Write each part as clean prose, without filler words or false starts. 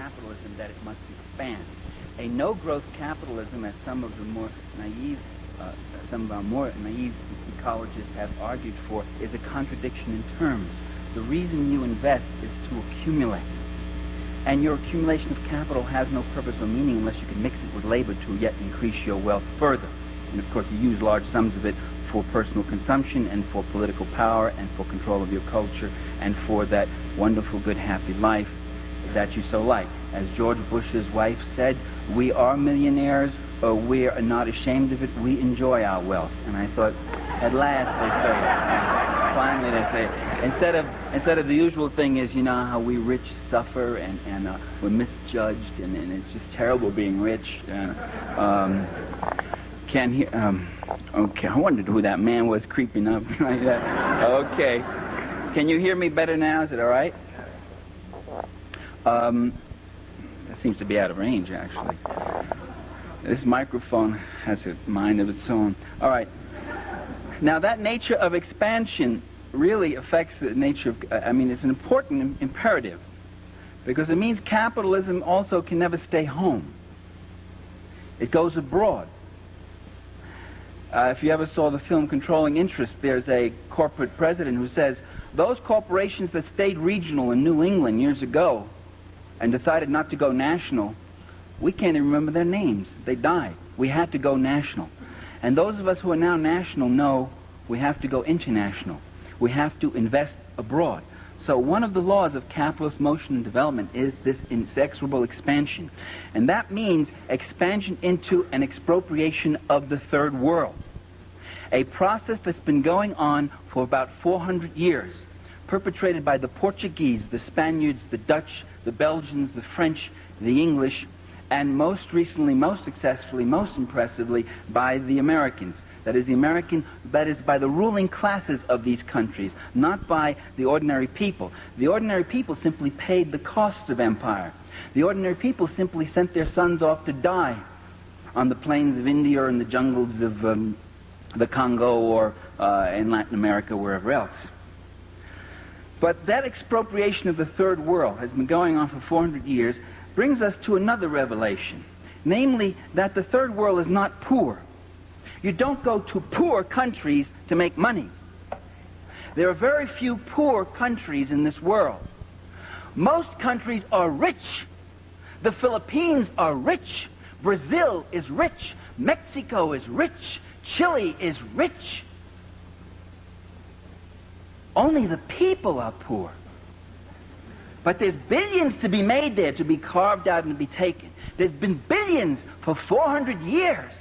capitalism that it must expand. A no-growth capitalism, as some of our more naive ecologists have argued for, is a contradiction in terms. The reason you invest is to accumulate. And your accumulation of capital has no purpose or meaning unless you can mix it with labor to yet increase your wealth further. And of course you use large sums of it for personal consumption and for political power and for control of your culture and for that wonderful, good, happy life that you so like. As George Bush's wife said, we are millionaires, or we are not ashamed of it, we enjoy our wealth. And I thought, at last they say it. Finally they say it. Instead of the usual thing is, you know, how we rich suffer and we're misjudged and it's just terrible being rich. Can't hear, okay, I wondered who that man was creeping up like that. Okay. Can you hear me better now? Is it all right? That seems to be out of range, actually. This microphone has a mind of its own. All right. Now, that nature of expansion really affects the nature of, it's an important imperative because it means capitalism also can never stay home. It goes abroad. If you ever saw the film Controlling Interest, there's a corporate president who says, those corporations that stayed regional in New England years ago and decided not to go national, we can't even remember their names. They died. We had to go national. And those of us who are now national know we have to go international. We have to invest abroad. So one of the laws of capitalist motion and development is this inexorable expansion. And that means expansion into an expropriation of the third world. A process that's been going on for about 400 years, perpetrated by the Portuguese, the Spaniards, the Dutch, the Belgians, the French, the English, and most recently, most successfully, most impressively, by the Americans. That is by the ruling classes of these countries, not by the ordinary people. The ordinary people simply paid the costs of empire. The ordinary people simply sent their sons off to die on the plains of India or in the jungles of the Congo or in Latin America, wherever else. But that expropriation of the third world has been going on for 400 years, brings us to another revelation, namely that the third world is not poor. You don't go to poor countries to make money. There are very few poor countries in this world. Most countries are rich. The Philippines are rich. Brazil is rich. Mexico is rich. Chile is rich. Only the people are poor. But there's billions to be made there, to be carved out and to be taken. There's been billions for 400 years.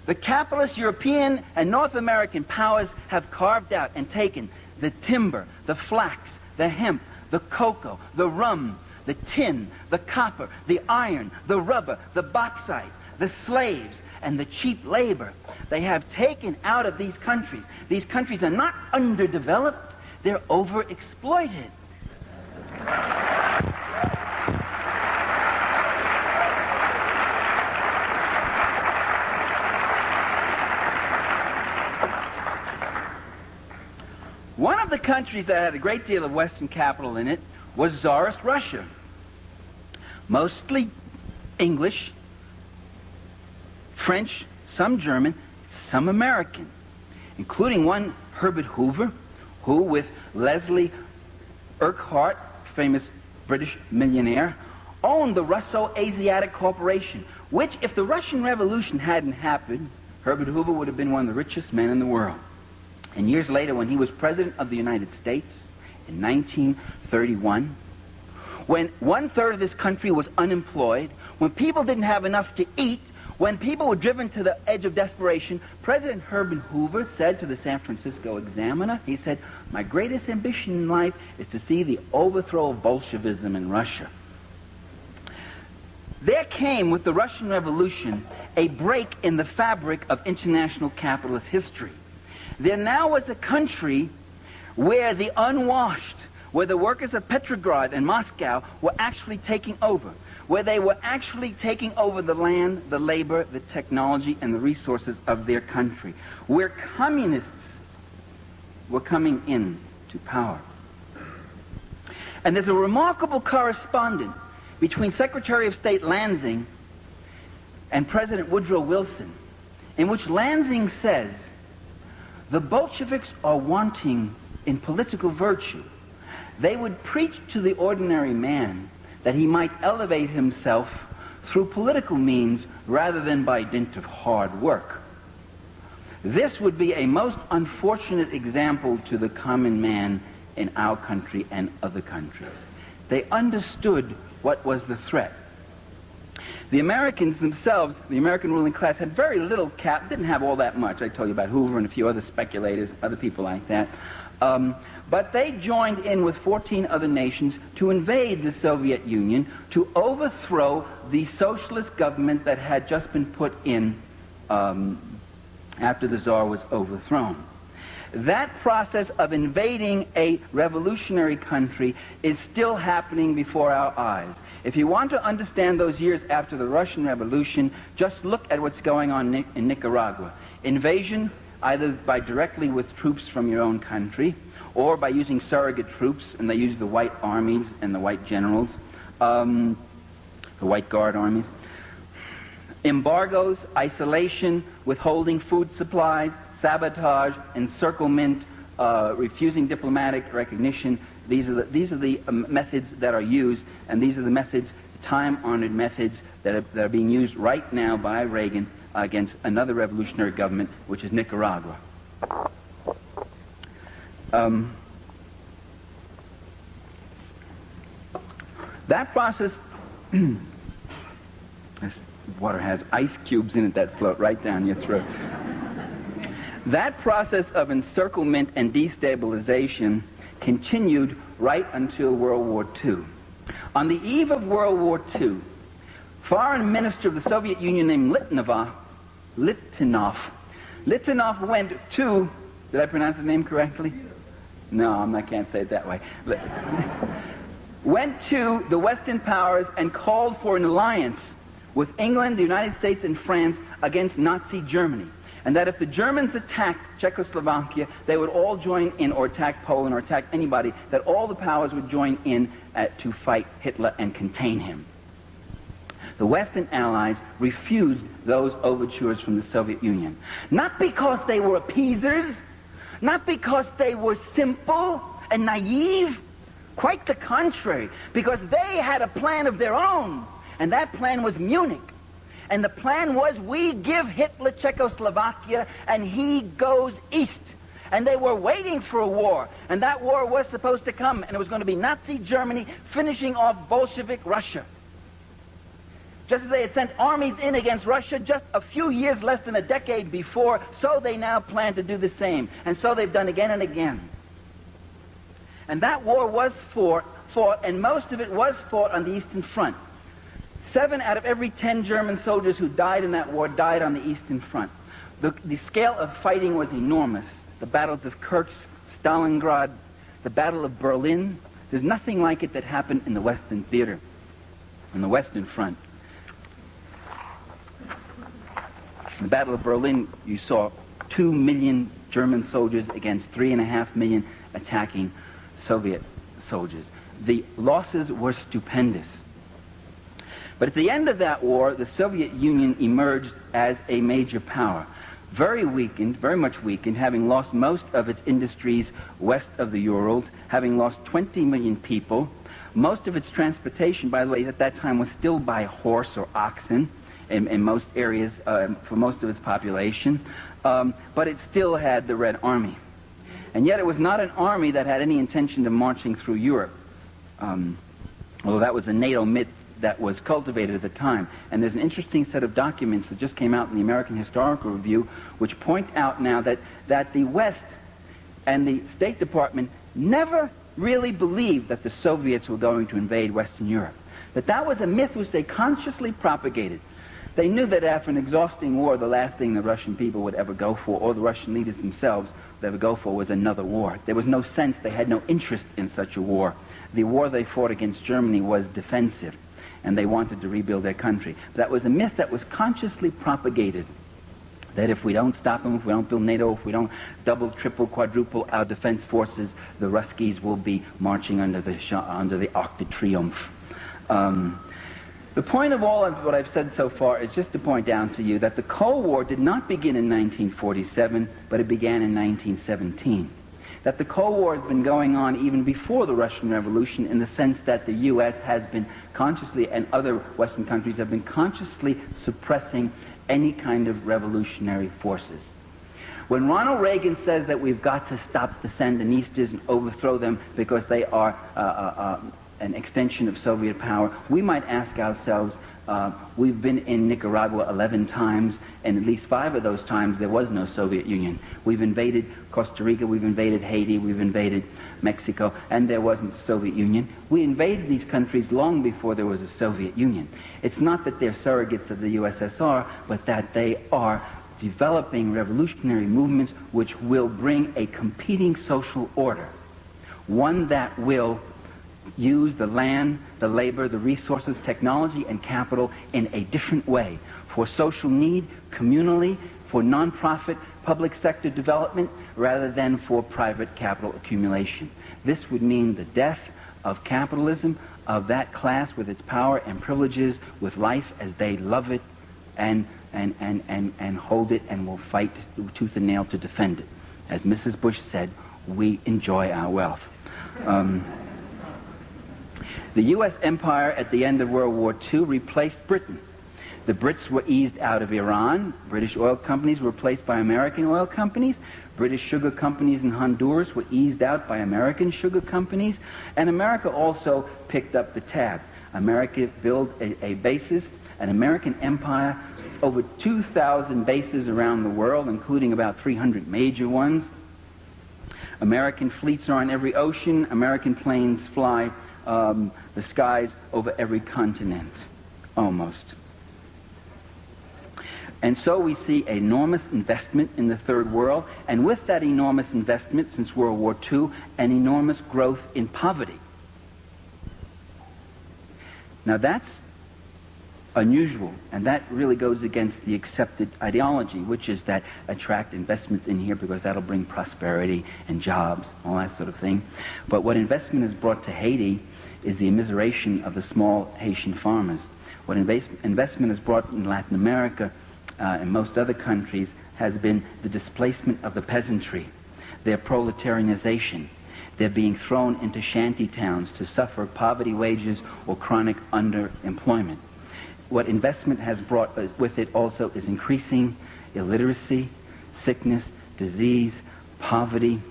The capitalist European and North American powers have carved out and taken the timber, the flax, the hemp, the cocoa, the rum, the tin, the copper, the iron, the rubber, the bauxite, the slaves, and the cheap labor. They have taken out of these countries. These countries are not underdeveloped, they're overexploited. One of the countries that had a great deal of Western capital in it was Tsarist Russia. Mostly English, French, some German, some American, including one Herbert Hoover, who with Leslie Urquhart, famous British millionaire, owned the Russo-Asiatic Corporation, which, if the Russian Revolution hadn't happened, Herbert Hoover would have been one of the richest men in the world. And years later, when he was President of the United States in 1931, when 1/3 of this country was unemployed, when people didn't have enough to eat, when people were driven to the edge of desperation, President Herbert Hoover said to the San Francisco Examiner, he said, "My greatest ambition in life is to see the overthrow of Bolshevism in Russia." There came, with the Russian Revolution, a break in the fabric of international capitalist history. There now was a country where the unwashed, where the workers of Petrograd and Moscow were actually taking over, where they were actually taking over the land, the labor, the technology, and the resources of their country, where communists were coming in to power. And there's a remarkable correspondent between Secretary of State Lansing and President Woodrow Wilson, in which Lansing says, the Bolsheviks are wanting in political virtue. They would preach to the ordinary man that he might elevate himself through political means rather than by dint of hard work. This would be a most unfortunate example to the common man in our country and other countries. They understood what was the threat. The Americans themselves, the American ruling class, had very little cap, didn't have all that much. I told you about Hoover and a few other speculators, other people like that. But they joined in with 14 other nations to invade the Soviet Union, to overthrow the socialist government that had just been put in after the Tsar was overthrown. That process of invading a revolutionary country is still happening before our eyes. If you want to understand those years after the Russian Revolution, just look at what's going on in Nicaragua. Invasion, either by directly with troops from your own country, or by using surrogate troops, and they use the white armies and the white generals, the white guard armies. Embargoes, isolation, withholding food supplies, sabotage, encirclement, refusing diplomatic recognition. These are the methods that are used, and these are the methods, time-honored methods, that are being used right now by Reagan against another revolutionary government, which is Nicaragua. That process, this water has ice cubes in it that float right down your throat. That process of encirclement and destabilization continued right until World War II. On the eve of World War II, Foreign Minister of the Soviet Union named Litvinov went to, did I pronounce his name correctly? No, I can't say it that way. Went to the Western powers and called for an alliance with England, the United States, and France against Nazi Germany. And that if the Germans attacked Czechoslovakia, they would all join in, or attack Poland, or attack anybody, that all the powers would join in to fight Hitler and contain him. The Western Allies refused those overtures from the Soviet Union. Not because they were appeasers, not because they were simple and naive, quite the contrary, because they had a plan of their own, and that plan was Munich. And the plan was, we give Hitler Czechoslovakia and he goes east. And they were waiting for a war, and that war was supposed to come, and it was going to be Nazi Germany finishing off Bolshevik Russia. Just as they had sent armies in against Russia just a few years, less than a decade before, so they now plan to do the same. And so they've done again and again. And that war was fought, and most of it was fought on the Eastern Front. 7 out of every 10 German soldiers who died in that war died on the Eastern Front. The scale of fighting was enormous. The battles of Kursk, Stalingrad, the Battle of Berlin. There's nothing like it that happened in the Western theater, on the Western Front. In the Battle of Berlin, you saw 2 million German soldiers against 3.5 million attacking Soviet soldiers. The losses were stupendous. But at the end of that war, the Soviet Union emerged as a major power. Very weakened, very much weakened, having lost most of its industries west of the Urals, having lost 20 million people. Most of its transportation, by the way, at that time was still by horse or oxen in most areas for most of its population. But it still had the Red Army. And yet it was not an army that had any intention of marching through Europe. Although that was a NATO myth that was cultivated at the time. And there's an interesting set of documents that just came out in the American Historical Review which point out now that the West and the State Department never really believed that the Soviets were going to invade Western Europe. That was a myth which they consciously propagated. They knew that after an exhausting war, the last thing the Russian people would ever go for, or the Russian leaders themselves would ever go for, was another war. There was no sense, they had no interest in such a war. The war they fought against Germany was defensive, and they wanted to rebuild their country. That was a myth that was consciously propagated, that if we don't stop them, if we don't build NATO, if we don't double, triple, quadruple our defense forces, the Ruskies will be marching under the Arc de Triomphe. The point of all of what I've said so far is just to point out to you that the Cold War did not begin in 1947, but it began in 1917. That the Cold War has been going on even before the Russian Revolution, in the sense that the U.S. has been consciously, and other Western countries have been consciously suppressing any kind of revolutionary forces. When Ronald Reagan says that we've got to stop the Sandinistas and overthrow them because they are an extension of Soviet power, we might ask ourselves, we've been in Nicaragua 11 times, and at least 5 of those times there was no Soviet Union. We've invaded Costa Rica, we've invaded Haiti, we've invaded Mexico, and there wasn't the Soviet Union. We invaded these countries long before there was a Soviet Union. It's not that they're surrogates of the USSR, but that they are developing revolutionary movements which will bring a competing social order, one that will use the land, the labor, the resources, technology, and capital in a different way, for social need, communally, for non-profit, public sector development, rather than for private capital accumulation. This would mean the death of capitalism, of that class with its power and privileges, with life as they love it, and hold it, and will fight tooth and nail to defend it. As Mrs. Bush said, we enjoy our wealth. The U.S. empire at the end of World War II replaced Britain. The Brits were eased out of Iran. British oil companies were replaced by American oil companies. British sugar companies in Honduras were eased out by American sugar companies. And America also picked up the tab. America built a basis, an American empire, over 2,000 bases around the world, including about 300 major ones. American fleets are on every ocean. American planes fly the skies over every continent, almost. And so we see enormous investment in the Third World, and with that enormous investment since World War II, an enormous growth in poverty. Now that's unusual, and that really goes against the accepted ideology, which is that attract investments in here because that'll bring prosperity and jobs, all that sort of thing. But what investment has brought to Haiti is the immiseration of the small Haitian farmers. What investment has brought in Latin America and most other countries has been the displacement of the peasantry, their proletarianization. They're being thrown into shanty towns to suffer poverty wages or chronic underemployment. What investment has brought with it also is increasing illiteracy, sickness, disease, poverty,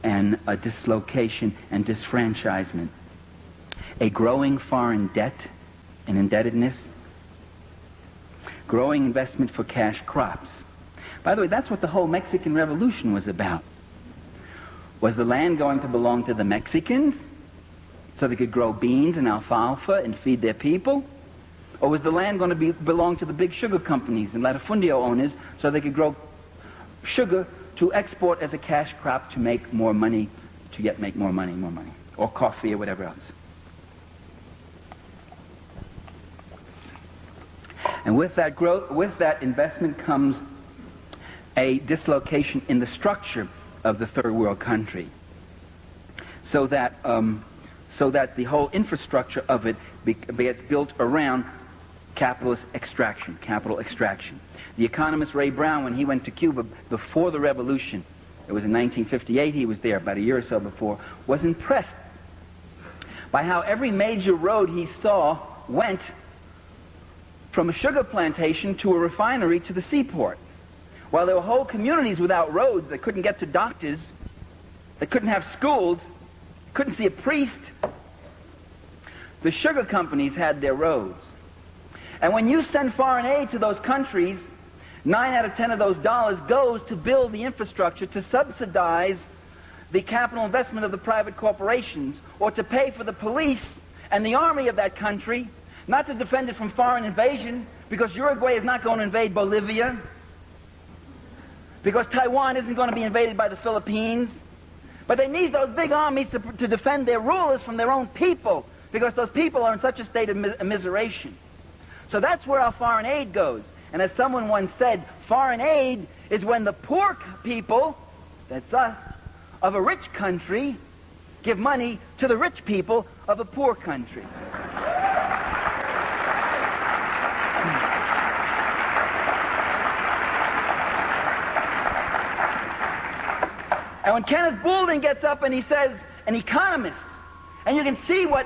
and a dislocation and disfranchisement. A growing foreign debt and indebtedness, growing investment for cash crops. By the way, that's what the whole Mexican Revolution was about. Was the land going to belong to the Mexicans so they could grow beans and alfalfa and feed their people? Or was the land going to belong to the big sugar companies and latifundio owners so they could grow sugar to export as a cash crop to make more money, to yet make more money, or coffee or whatever else? And with that growth, with that investment comes a dislocation in the structure of the third world country, so that the whole infrastructure of it gets built around capitalist extraction, capital extraction. The economist Ray Brown, when he went to Cuba before the revolution, it was in 1958, he was there about a year or so before, was impressed by how every major road he saw went from a sugar plantation to a refinery to the seaport. While there were whole communities without roads, that couldn't get to doctors, that couldn't have schools, couldn't see a priest, the sugar companies had their roads. And when you send foreign aid to those countries, 9 out of 10 of those dollars goes to build the infrastructure, to subsidize the capital investment of the private corporations, or to pay for the police and the army of that country, not to defend it from foreign invasion, because Uruguay is not going to invade Bolivia, because Taiwan isn't going to be invaded by the Philippines. But they need those big armies to defend their rulers from their own people, because those people are in such a state of immiseration. So that's where our foreign aid goes. And as someone once said, foreign aid is when the poor people, that's us, of a rich country, give money to the rich people of a poor country. when Kenneth Boulding gets up and he says, an economist, and you can see when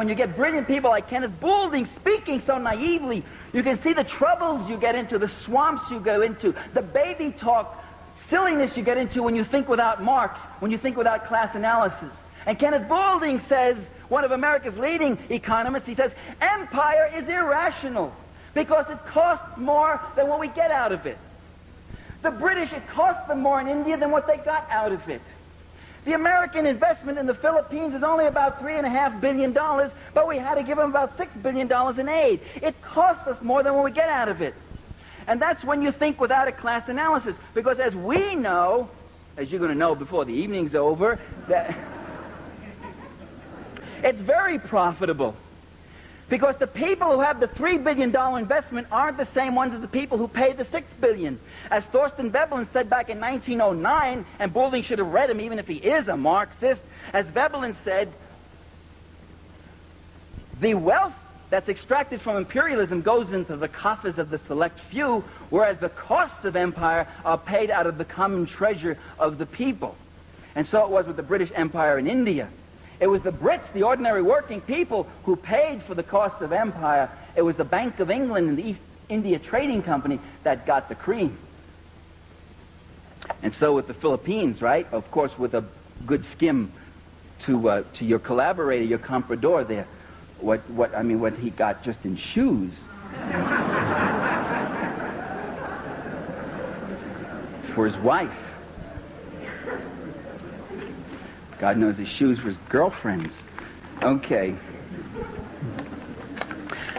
you get brilliant people like Kenneth Boulding speaking so naively, you can see the troubles you get into, the swamps you go into, the baby talk, silliness you get into when you think without Marx, when you think without class analysis. And Kenneth Boulding says, one of America's leading economists, he says, empire is irrational because it costs more than what we get out of it. The British, it cost them more in India than what they got out of it. The American investment in the Philippines is only about $3.5 billion, but we had to give them about $6 billion in aid. It costs us more than what we get out of it. And that's when you think without a class analysis, because as we know, as you're going to know before the evening's over, that it's very profitable. Because the people who have the $3 billion investment aren't the same ones as the people who paid the $6 billion. As Thorsten Veblen said back in 1909, and Boulding should have read him even if he is a Marxist, as Veblen said, the wealth that's extracted from imperialism goes into the coffers of the select few, whereas the costs of empire are paid out of the common treasure of the people. And so it was with the British Empire in India. It was the Brits, the ordinary working people, who paid for the cost of empire. It was the Bank of England and the East India Trading Company that got the cream. And so with the Philippines, right? Of course, with a good skim to your collaborator, your comprador there, what he got just in shoes. For his wife. God knows his shoes for his girlfriends. Okay.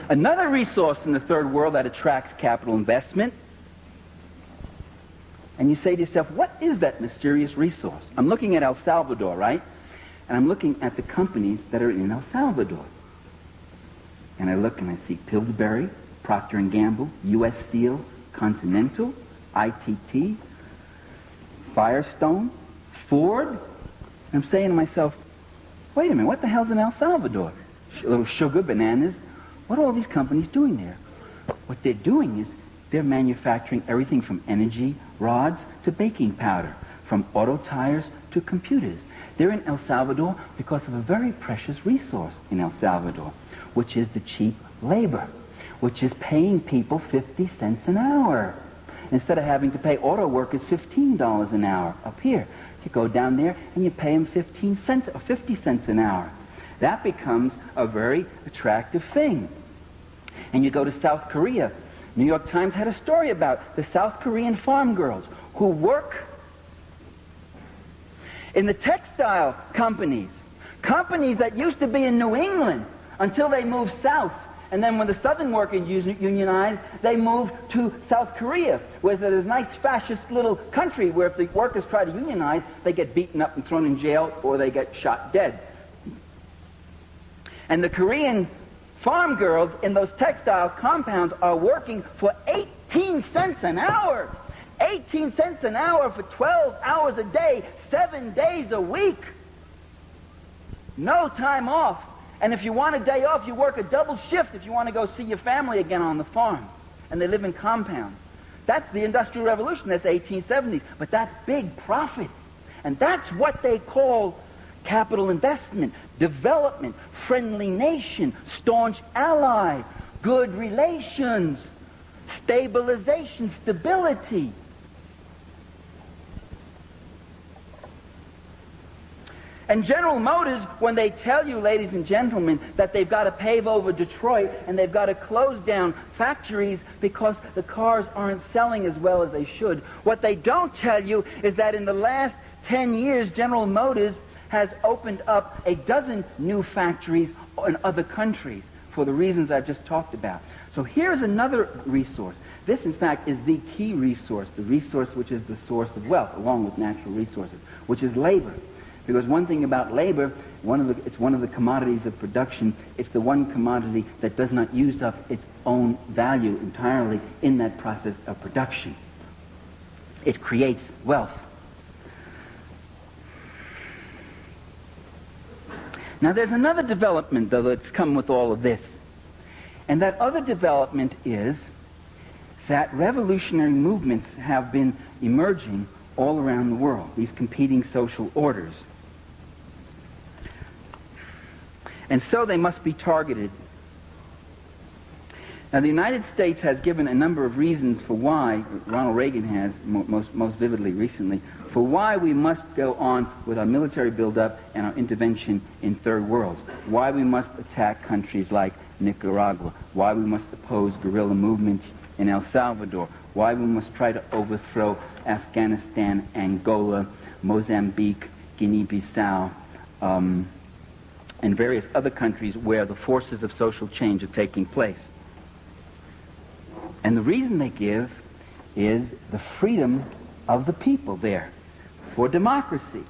Another resource in the third world that attracts capital investment. And you say to yourself, what is that mysterious resource? I'm looking at El Salvador, right? And I'm looking at the companies that are in El Salvador. And I look and I see Pillsbury, Procter & Gamble, U.S. Steel, Continental, ITT, Firestone, Ford. I'm saying to myself, wait a minute, what the hell's in El Salvador? A little sugar, bananas. What are all these companies doing there? What they're doing is they're manufacturing everything from energy rods to baking powder, from auto tires to computers. They're in El Salvador because of a very precious resource in El Salvador, which is the cheap labor, which is paying people 50 cents an hour. Instead of having to pay auto workers $15 an hour up here. You go down there and you pay them 15 cents or 50 cents an hour. That becomes a very attractive thing. And you go to South Korea. New York Times had a story about the South Korean farm girls who work in the textile companies that used to be in New England until they moved south. And then when the Southern workers unionized, they moved to South Korea, where there's a nice fascist little country where if the workers try to unionize, they get beaten up and thrown in jail or they get shot dead. And the Korean farm girls in those textile compounds are working for 18 cents an hour. 18 cents an hour for 12 hours a day, 7 days a week. No time off. And if you want a day off, you work a double shift if you want to go see your family again on the farm. And they live in compounds. That's the Industrial Revolution. That's 1870s. But that's big profit. And that's what they call capital investment, development, friendly nation, staunch ally, good relations, stabilization, stability. And General Motors, when they tell you, ladies and gentlemen, that they've got to pave over Detroit and they've got to close down factories because the cars aren't selling as well as they should, what they don't tell you is that in the last 10 years, General Motors has opened up a dozen new factories in other countries for the reasons I've just talked about. So here's another resource. This, in fact, is the key resource, the resource which is the source of wealth, along with natural resources, which is labor. Because one thing about labor, it's one of the commodities of production. It's the one commodity that does not use up its own value entirely in that process of production. It creates wealth. Now there's another development, though, that's come with all of this. And that other development is that revolutionary movements have been emerging all around the world, these competing social orders. And so they must be targeted. Now, the United States has given a number of reasons for why, Ronald Reagan has most vividly recently, for why we must go on with our military buildup and our intervention in third worlds, why we must attack countries like Nicaragua, why we must oppose guerrilla movements in El Salvador, why we must try to overthrow Afghanistan, Angola, Mozambique, Guinea-Bissau, and various other countries where the forces of social change are taking place. And the reason they give is the freedom of the people there for democracy.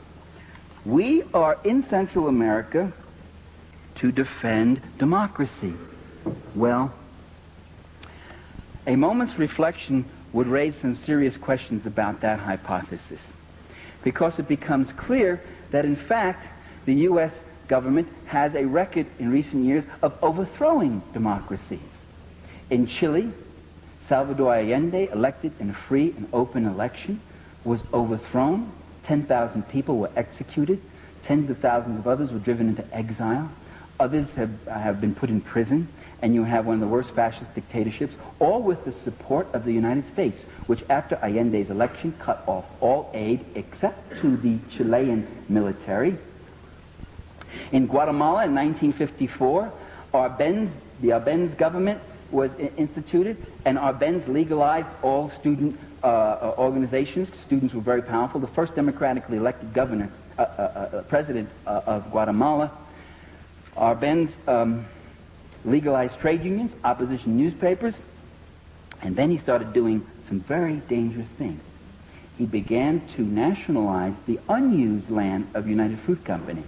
We are in Central America to defend democracy. Well, a moment's reflection would raise some serious questions about that hypothesis, because it becomes clear that in fact the U.S. government has a record in recent years of overthrowing democracies. In Chile, Salvador Allende, elected in a free and open election, was overthrown. 10,000 people were executed. Tens of thousands of others were driven into exile. Others have been put in prison. And you have one of the worst fascist dictatorships, all with the support of the United States, which after Allende's election cut off all aid except to the Chilean military. In Guatemala in 1954, the Arbenz government was instituted, and Arbenz legalized all student organizations. Students were very powerful. The first democratically elected president of Guatemala. Arbenz legalized trade unions, opposition newspapers, and then he started doing some very dangerous things. He began to nationalize the unused land of United Fruit Company.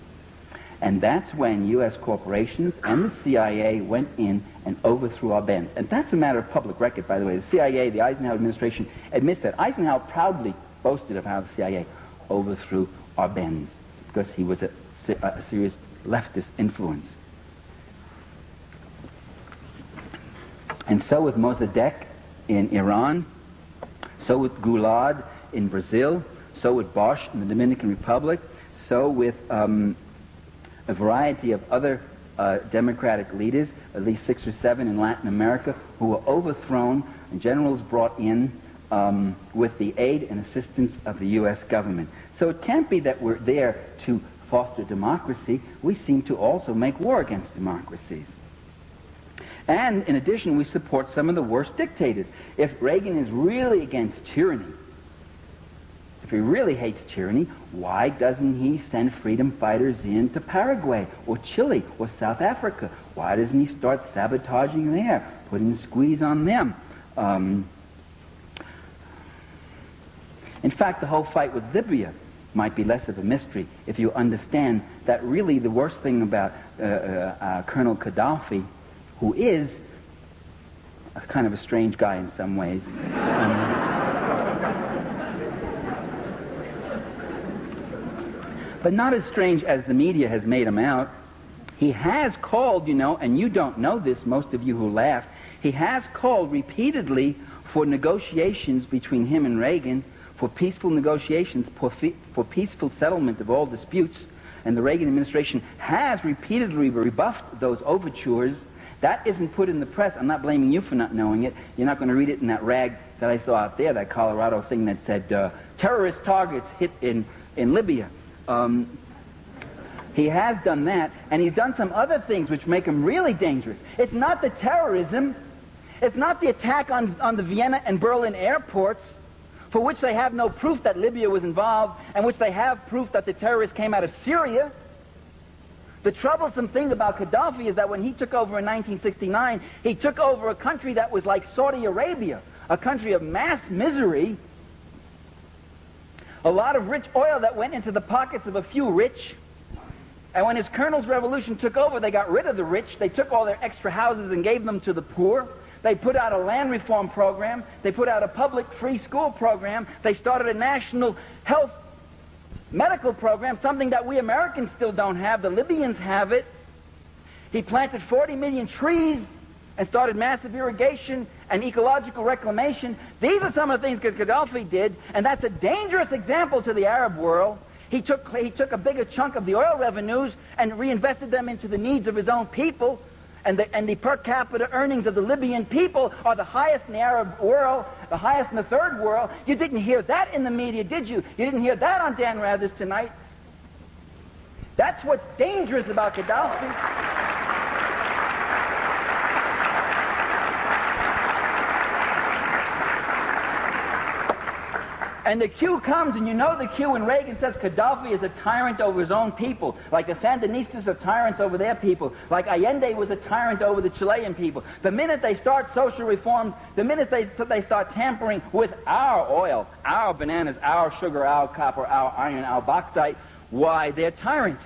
And that's when U.S. corporations and the CIA went in and overthrew Arbenz. And that's a matter of public record, by the way. The CIA, the Eisenhower administration, admits that. Eisenhower proudly boasted of how the CIA overthrew Arbenz, because he was a serious leftist influence. And so with Mossadegh in Iran, so with Gulad in Brazil, so with Bosch in the Dominican Republic, so with a variety of other democratic leaders, at least 6 or 7 in Latin America, who were overthrown and generals brought in with the aid and assistance of the U.S. government. So it can't be that we're there to foster democracy. We seem to also make war against democracies. And in addition, we support some of the worst dictators. If Reagan is really against tyranny, if he really hates tyranny, why doesn't he send freedom fighters into Paraguay or Chile or South Africa? Why doesn't he start sabotaging there, putting a squeeze on them? In fact, the whole fight with Libya might be less of a mystery if you understand that really the worst thing about Colonel Gaddafi, who is a kind of a strange guy in some ways, but not as strange as the media has made him out. He has called, and you don't know this, most of you who laugh, he has called repeatedly for negotiations between him and Reagan, for peaceful negotiations, for peaceful settlement of all disputes, and the Reagan administration has repeatedly rebuffed those overtures. That isn't put in the press. I'm not blaming you for not knowing it. You're not going to read it in that rag that I saw out there, that Colorado thing that said, terrorist targets hit in Libya. He has done that, and he's done some other things which make him really dangerous. It's not the terrorism. It's not the attack on the Vienna and Berlin airports, for which they have no proof that Libya was involved, and which they have proof that the terrorists came out of Syria. The troublesome thing about Gaddafi is that when he took over in 1969, he took over a country that was like Saudi Arabia, a country of mass misery, a lot of rich oil that went into the pockets of a few rich. And when his colonel's revolution took over, they got rid of the rich. They took all their extra houses and gave them to the poor. They put out a land reform program. They put out a public free school program. They started a national health medical program, something that we Americans still don't have. The Libyans have it. He planted 40 million trees and started massive irrigation and ecological reclamation. These are some of the things that Gaddafi did, and that's a dangerous example to the Arab world. He took a bigger chunk of the oil revenues and reinvested them into the needs of his own people, and the per capita earnings of the Libyan people are the highest in the Arab world, the highest in the third world. You didn't hear that in the media, did you? You didn't hear that on Dan Rather's Tonight. That's what's dangerous about Gaddafi. And the cue comes, and you know the cue when Reagan says Gaddafi is a tyrant over his own people, like the Sandinistas are tyrants over their people, like Allende was a tyrant over the Chilean people. The minute they start social reform, the minute they start tampering with our oil, our bananas, our sugar, our copper, our iron, our bauxite, why, they're tyrants.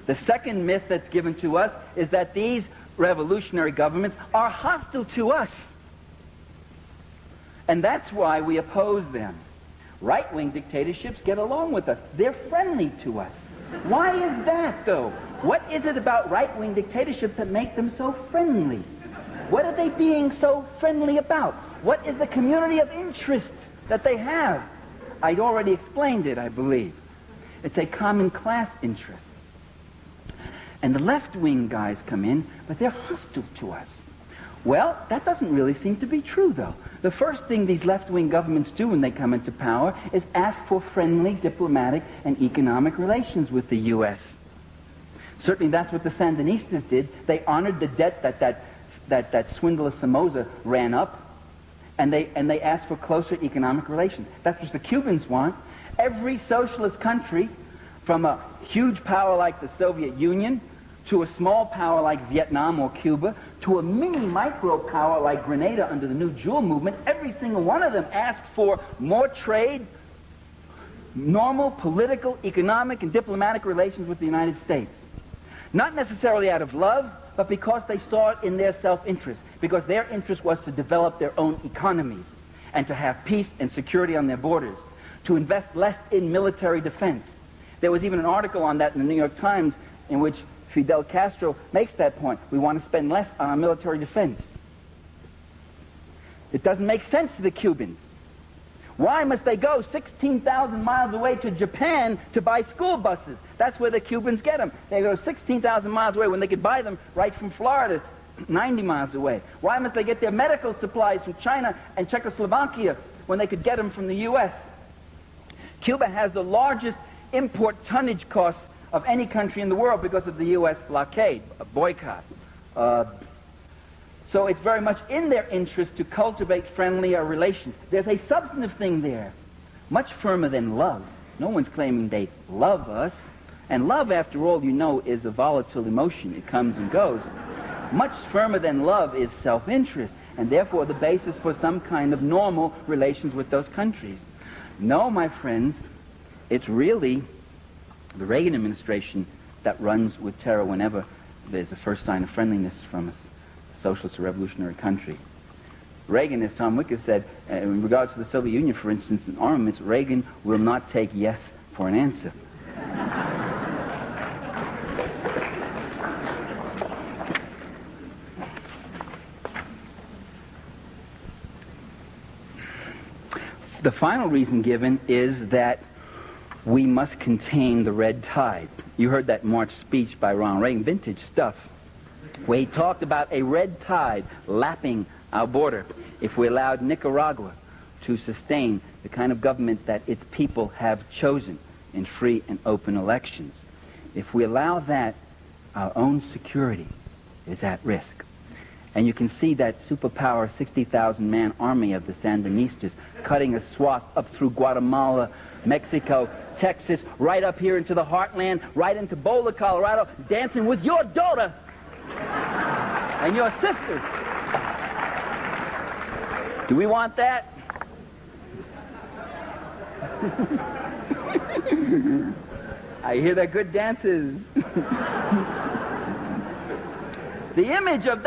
The second myth that's given to us is that these revolutionary governments are hostile to us. And that's why we oppose them. Right-wing dictatorships get along with us. They're friendly to us. Why is that, though? What is it about right-wing dictatorships that make them so friendly? What are they being so friendly about? What is the community of interest that they have? I'd already explained it, I believe. It's a common class interest. And the left-wing guys come in, but they're hostile to us. Well, that doesn't really seem to be true, though. The first thing these left-wing governments do when they come into power is ask for friendly diplomatic and economic relations with the U.S. Certainly that's what the Sandinistas did. They honored the debt that swindler Somoza ran up, and they asked for closer economic relations. That's what the Cubans want. Every socialist country, from a huge power like the Soviet Union to a small power like Vietnam or Cuba, to a mini-micro power like Grenada under the New Jewel movement, every single one of them asked for more trade, normal political, economic, and diplomatic relations with the United States. Not necessarily out of love, but because they saw it in their self-interest, because their interest was to develop their own economies and to have peace and security on their borders, to invest less in military defense. There was even an article on that in the New York Times in which Fidel Castro makes that point. We want to spend less on our military defense. It doesn't make sense to the Cubans. Why must they go 16,000 miles away to Japan to buy school buses? That's where the Cubans get them. They go 16,000 miles away when they could buy them right from Florida, 90 miles away. Why must they get their medical supplies from China and Czechoslovakia when they could get them from the U.S.? Cuba has the largest import tonnage costs of any country in the world because of the U.S. blockade, a boycott. So it's very much in their interest to cultivate friendlier relations. There's a substantive thing there, much firmer than love. No one's claiming they love us. And love, after all, you know, is a volatile emotion. It comes and goes. Much firmer than love is self-interest, and therefore the basis for some kind of normal relations with those countries. No, my friends, it's really the Reagan administration that runs with terror whenever there's the first sign of friendliness from a socialist or revolutionary country. Reagan, as Tom Wicker said, in regards to the Soviet Union, for instance, in armaments, Reagan will not take yes for an answer. The final reason given is that we must contain the red tide. You heard that March speech by Ronald Reagan, vintage stuff, where he talked about a red tide lapping our border if we allowed Nicaragua to sustain the kind of government that its people have chosen in free and open elections. If we allow that, our own security is at risk. And you can see that superpower 60,000-man army of the Sandinistas cutting a swath up through Guatemala, Mexico, Texas, right up here into the heartland, right into Boulder, Colorado, dancing with your daughter and your sister. Do we want that? I hear they're good dances. The image of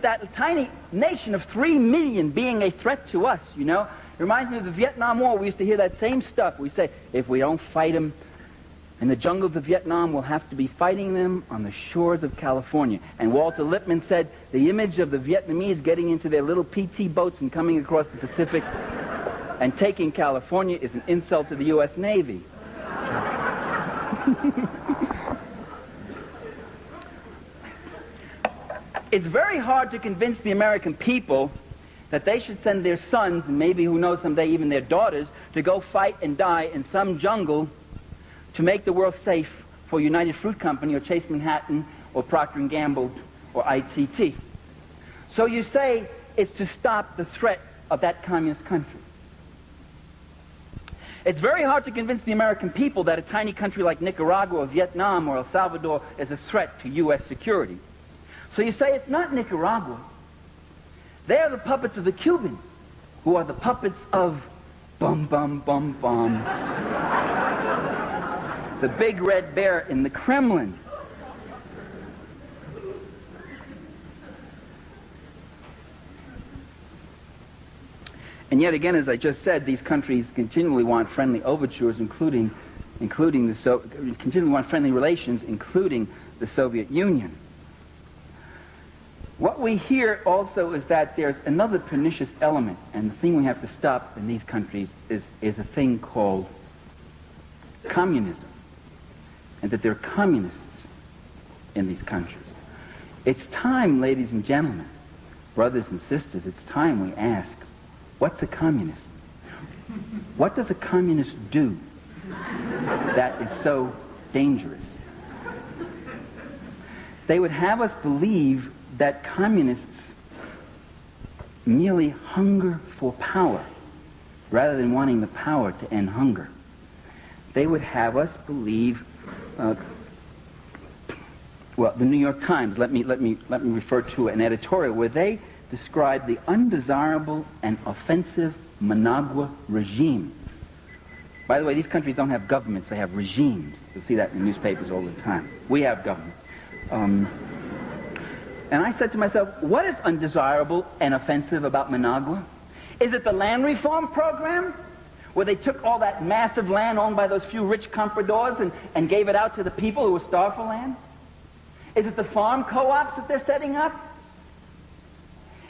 that tiny nation of 3 million being a threat to us, you know, reminds me of the Vietnam War. We used to hear that same stuff. We say, if we don't fight them, In the jungles of Vietnam, we'll have to be fighting them on the shores of California. And Walter Lippmann said the image of the Vietnamese getting into their little PT boats and coming across the Pacific and taking California is an insult to the U.S. Navy. It's very hard to convince the American people that they should send their sons, and maybe, who knows, someday even their daughters, to go fight and die in some jungle to make the world safe for United Fruit Company or Chase Manhattan or Procter & Gamble or ITT. So you say it's to stop the threat of that communist country. It's very hard to convince the American people that a tiny country like Nicaragua or Vietnam or El Salvador is a threat to U.S. security. So you say it's not Nicaragua. They are the puppets of the Cubans, who are the puppets of bum bum bum bum. The big red bear in the Kremlin. And yet again, as I just said, these countries continually want friendly overtures, continually want friendly relations, including the Soviet Union. What we hear also is that there's another pernicious element, and the thing we have to stop in these countries is a thing called communism, and that there are communists in these countries. It's time, ladies and gentlemen, brothers and sisters, it's time we ask, what's a communist? What does a communist do that is so dangerous? They would have us believe that communists merely hunger for power rather than wanting the power to end hunger. They would have us believe, well, the New York Times, let me refer to an editorial where they describe the undesirable and offensive Managua regime. By the way, these countries don't have governments, they have regimes. You'll see that in the newspapers all the time. We have government. And I said to myself, what is undesirable and offensive about Managua? Is it the land reform program, where they took all that massive land owned by those few rich compradors and gave it out to the people who were starved for land? Is it the farm co-ops that they're setting up?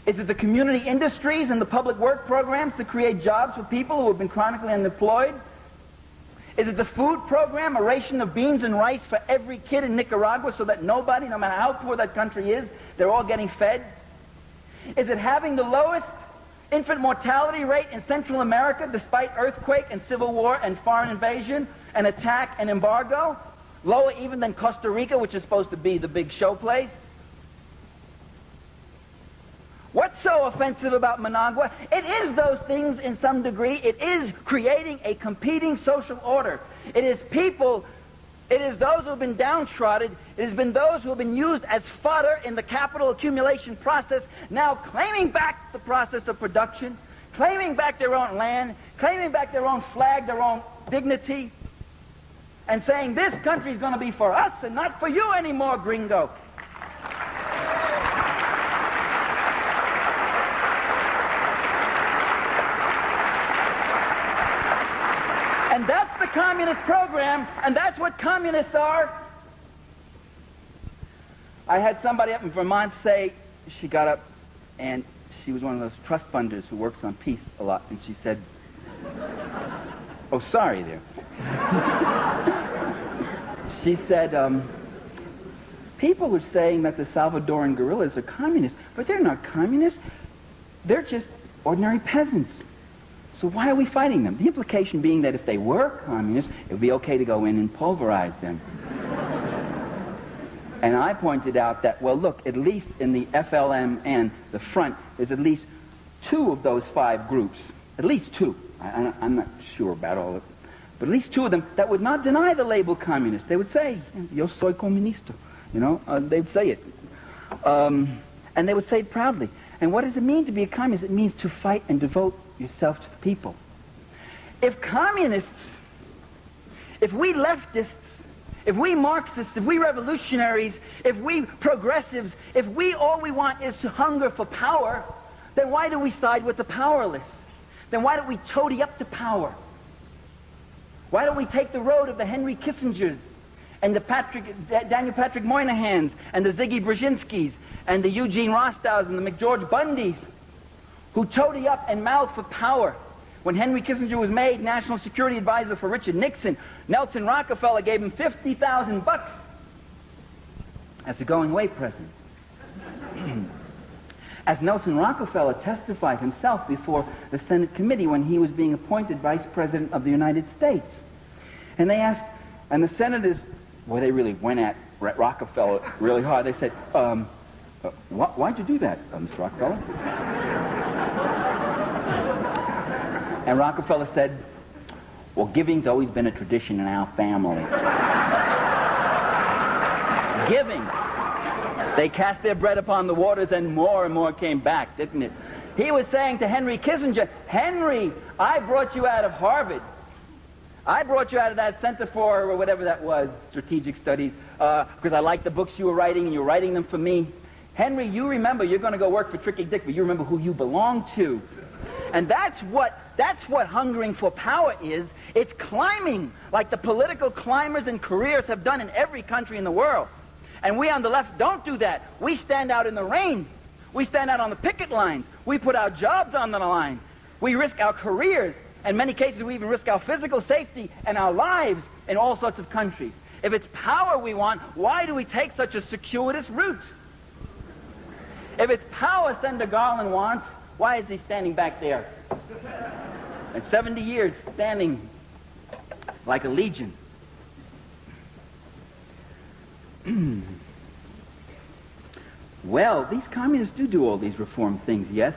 Is it the community industries and the public work programs to create jobs for people who have been chronically unemployed? Is it the food program, a ration of beans and rice for every kid in Nicaragua so that nobody, no matter how poor that country is, they're all getting fed? Is it having the lowest infant mortality rate in Central America despite earthquake and civil war and foreign invasion and attack and embargo? Lower even than Costa Rica, which is supposed to be the big show place? What's so offensive about Managua? It is those things in some degree. It is creating a competing social order. It is people, it is those who have been downtrodden, it has been those who have been used as fodder in the capital accumulation process, now claiming back the process of production, claiming back their own land, claiming back their own flag, their own dignity, and saying this country is going to be for us and not for you anymore, gringo. And that's the communist program, and that's what communists are. I had somebody up in Vermont say, she got up, and she was one of those trust funders who works on peace a lot, and she said, oh, sorry there. She said, people are saying that the Salvadoran guerrillas are communists, but they're not communists. They're just ordinary peasants. So why are we fighting them? The implication being that if they were communists, it would be okay to go in and pulverize them. And I pointed out that, well, look, at least in the FLM and the Front, there's at least two of those five groups, at least two. I'm not sure about all of it, but at least two of them that would not deny the label communist. They would say, yo soy comunista, they'd say it. And they would say it proudly. And what does it mean to be a communist? It means to fight and devote yourself to the people. If communists, if we leftists, if we Marxists, if we revolutionaries, if we progressives, if all we want is to hunger for power, then why do we side with the powerless? Then why don't we toady up to power? Why don't we take the road of the Henry Kissingers and the Daniel Patrick Moynahans, and the Ziggy Brzezinskis, and the Eugene Rostows, and the McGeorge Bundys, who toady up and mouthed for power. When Henry Kissinger was made National Security Advisor for Richard Nixon, Nelson Rockefeller gave him $50,000 as a going-away present. As Nelson Rockefeller testified himself before the Senate committee when he was being appointed Vice President of the United States. And they asked, and the senators, well, they really went at Rockefeller really hard. They said, why'd you do that, Mr. Rockefeller? And Rockefeller said, well, giving's always been a tradition in our family. Giving. They cast their bread upon the waters and more came back, didn't it? He was saying to Henry Kissinger, Henry, I brought you out of Harvard. I brought you out of that Center for, or whatever that was, Strategic Studies, because I liked the books you were writing, and you were writing them for me. Henry, you remember you're going to go work for Tricky Dick, but you remember who you belong to. And that's what hungering for power is. It's climbing, like the political climbers and careers have done in every country in the world. And we on the left don't do that. We stand out in the rain. We stand out on the picket lines. We put our jobs on the line. We risk our careers. In many cases, we even risk our physical safety and our lives in all sorts of countries. If it's power we want, why do we take such a circuitous route? If it's power Senator Garland wants, why is he standing back there? And 70 years standing like a legion. Well, these communists do all these reform things, yes.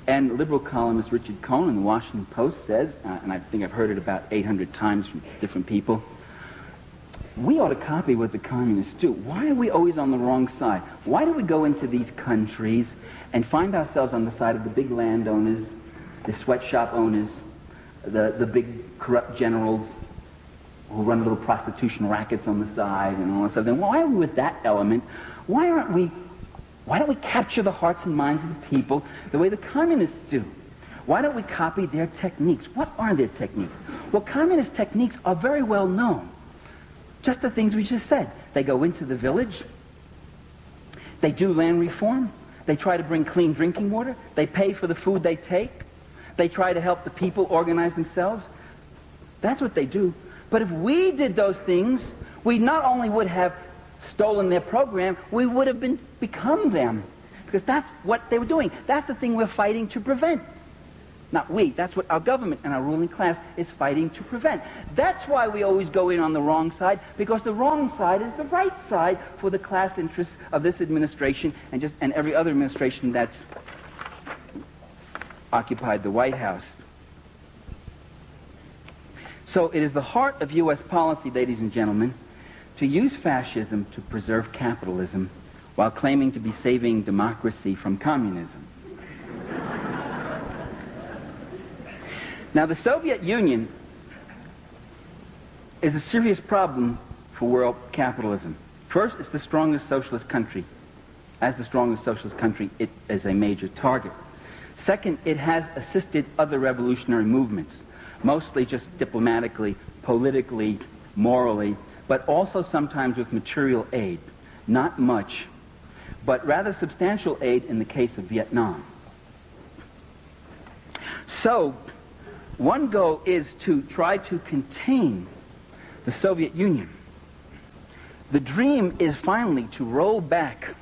And liberal columnist Richard Cohen in the Washington Post says, and I think I've heard it about 800 times from different people, we ought to copy what the communists do. Why are we always on the wrong side? Why do we go into these countries and find ourselves on the side of the big landowners, the sweatshop owners, the big corrupt generals who run little prostitution rackets on the side and all that stuff? Then why are we with that element? Why don't we capture the hearts and minds of the people the way the communists do? Why don't we copy their techniques? What are their techniques? Well, communist techniques are very well known. Just the things we just said. They go into the village. They do land reform. They try to bring clean drinking water. They pay for the food they take. They try to help the people organize themselves. That's what they do. But if we did those things, we not only would have stolen their program, we would have become them. Because that's what they were doing. That's the thing we're fighting to prevent. Not we. That's what our government and our ruling class is fighting to prevent. That's why we always go in on the wrong side, because the wrong side is the right side for the class interests of this administration and every other administration that's occupied the White House. So it is the heart of U.S. policy, ladies and gentlemen, to use fascism to preserve capitalism while claiming to be saving democracy from communism. Now, the Soviet Union is a serious problem for world capitalism. First, it's the strongest socialist country. As the strongest socialist country, it is a major target. Second, it has assisted other revolutionary movements, mostly just diplomatically, politically, morally, but also sometimes with material aid. Not much, but rather substantial aid in the case of Vietnam. So, one goal is to try to contain the Soviet Union. The dream is finally to roll back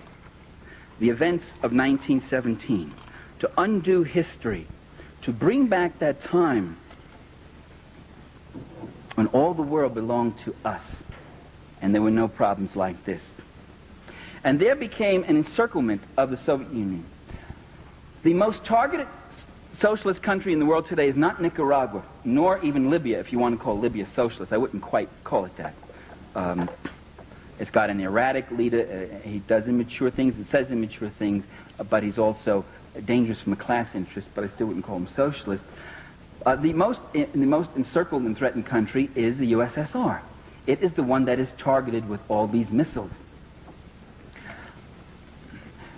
the events of 1917, to undo history, to bring back that time when all the world belonged to us and there were no problems like this. And there became an encirclement of the Soviet Union. The most targeted socialist country in the world today is not Nicaragua, nor even Libya, if you want to call Libya socialist. I wouldn't quite call it that. It's got an erratic leader. He does immature things. It says immature things, but he's also dangerous from a class interest, but I still wouldn't call him socialist. The most encircled and threatened country is the USSR. It is the one that is targeted with all these missiles.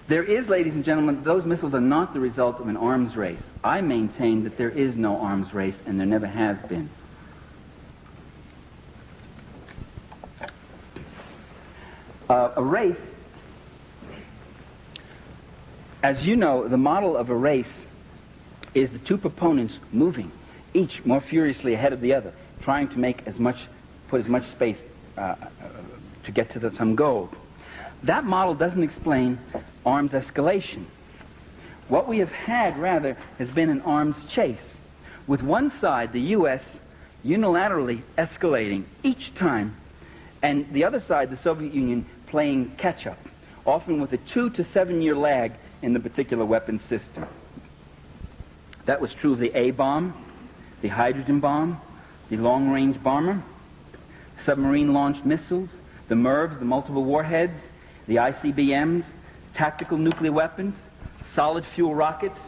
There is, ladies and gentlemen, those missiles are not the result of an arms race. I maintain that there is no arms race, and there never has been. A race, as you know, the model of a race is the two proponents moving, each more furiously ahead of the other, trying to put as much space to get to some goal. That model doesn't explain arms escalation. What we have had, rather, has been an arms chase, with one side, the U.S., unilaterally escalating each time, and the other side, the Soviet Union, playing catch-up, often with a 2 to 7 year lag in the particular weapons system. That was true of the A-bomb, the hydrogen bomb, the long-range bomber, submarine-launched missiles, the MIRVs, the multiple warheads, the ICBMs, tactical nuclear weapons, solid fuel rockets,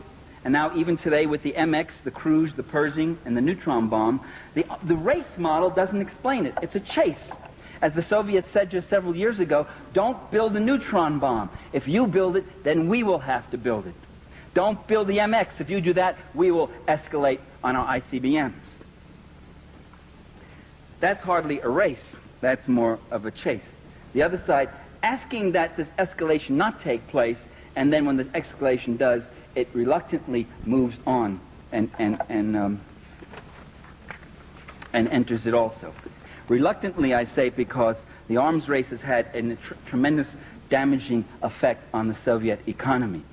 and now even today with the MX, the cruise, the Pershing, and the neutron bomb. The race model doesn't explain it. It's a chase. As the Soviets said just several years ago, don't build a neutron bomb. If you build it, then we will have to build it. Don't build the MX. If you do that, we will escalate on our ICBMs. That's hardly a race. That's more of a chase. The other side, asking that this escalation not take place, and then when the escalation does, it reluctantly moves on and enters it also. Reluctantly, I say, because the arms race has had a tremendous damaging effect on the Soviet economy.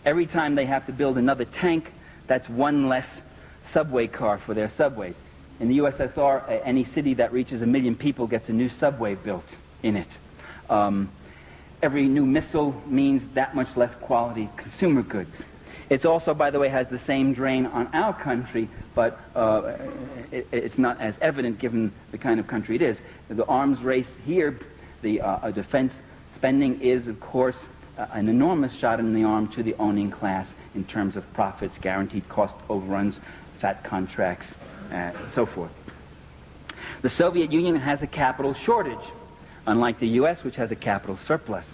Every time they have to build another tank, that's one less subway car for their subways. In the USSR, any city that reaches 1 million people gets a new subway built in it. Every new missile means that much less quality consumer goods. It also, by the way, has the same drain on our country, but it's not as evident given the kind of country it is. The arms race here, the defense spending is, of course, an enormous shot in the arm to the owning class in terms of profits, guaranteed cost overruns, fat contracts, and so forth. The Soviet Union has a capital shortage, unlike the U.S., which has a capital surplus.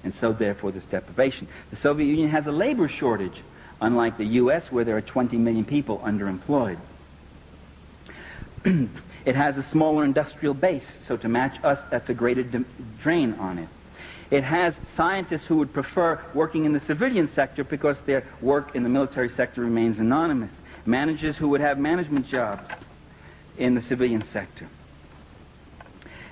And so, therefore, this deprivation. The Soviet Union has a labor shortage, unlike the U.S., where there are 20 million people underemployed. It has a smaller industrial base, so to match us, that's a greater drain on it. It has scientists who would prefer working in the civilian sector because their work in the military sector remains anonymous. Managers who would have management jobs in the civilian sector.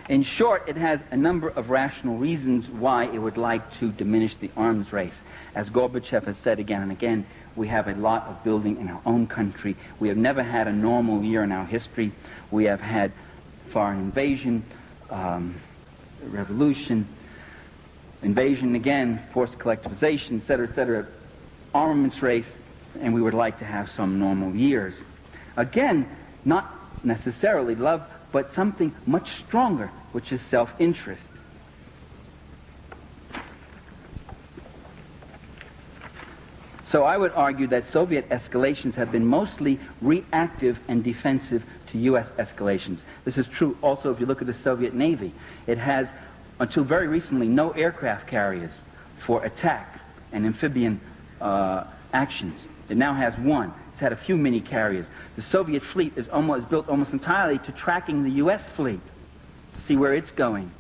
In short, it has a number of rational reasons why it would like to diminish the arms race. As Gorbachev has said again and again, we have a lot of building in our own country. We have never had a normal year in our history. We have had foreign invasion, revolution, invasion again, forced collectivization, etc., armaments race, and we would like to have some normal years. Again, not necessarily love, but something much stronger, which is self-interest. So I would argue that Soviet escalations have been mostly reactive and defensive to U.S. escalations. This is true also if you look at the Soviet Navy. It has, until very recently, no aircraft carriers for attack and amphibian actions. It now has one. It's had a few mini carriers. The Soviet fleet is built almost entirely to tracking the U.S. fleet, to see where it's going.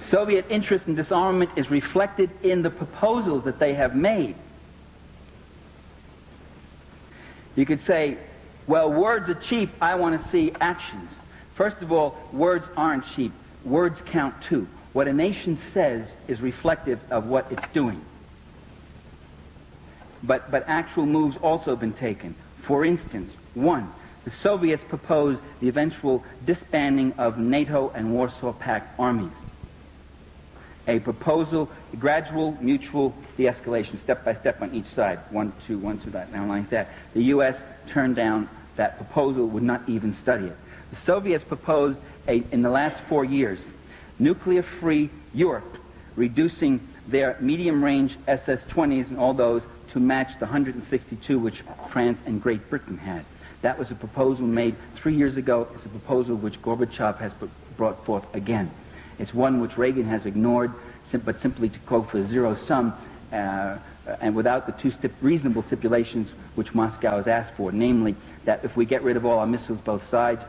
Soviet interest in disarmament is reflected in the proposals that they have made. You could say, well, words are cheap, I want to see actions. First of all, words aren't cheap. Words count too. What a nation says is reflective of what it's doing. But actual moves also have been taken. For instance, one, the Soviets proposed the eventual disbanding of NATO and Warsaw Pact armies. A proposal, a gradual, mutual de-escalation, step by step on each side. 1, 2, 1, 2, that, now like that. The U.S. turned down that proposal, would not even study it. The Soviets proposed, in the last 4 years, nuclear-free Europe, reducing their medium-range SS-20s and all those to match the 162 which France and Great Britain had. That was a proposal made 3 years ago. It's a proposal which Gorbachev has brought forth again. It's one which Reagan has ignored, but simply to quote for zero sum, and without the two reasonable stipulations which Moscow has asked for, namely that if we get rid of all our missiles both sides,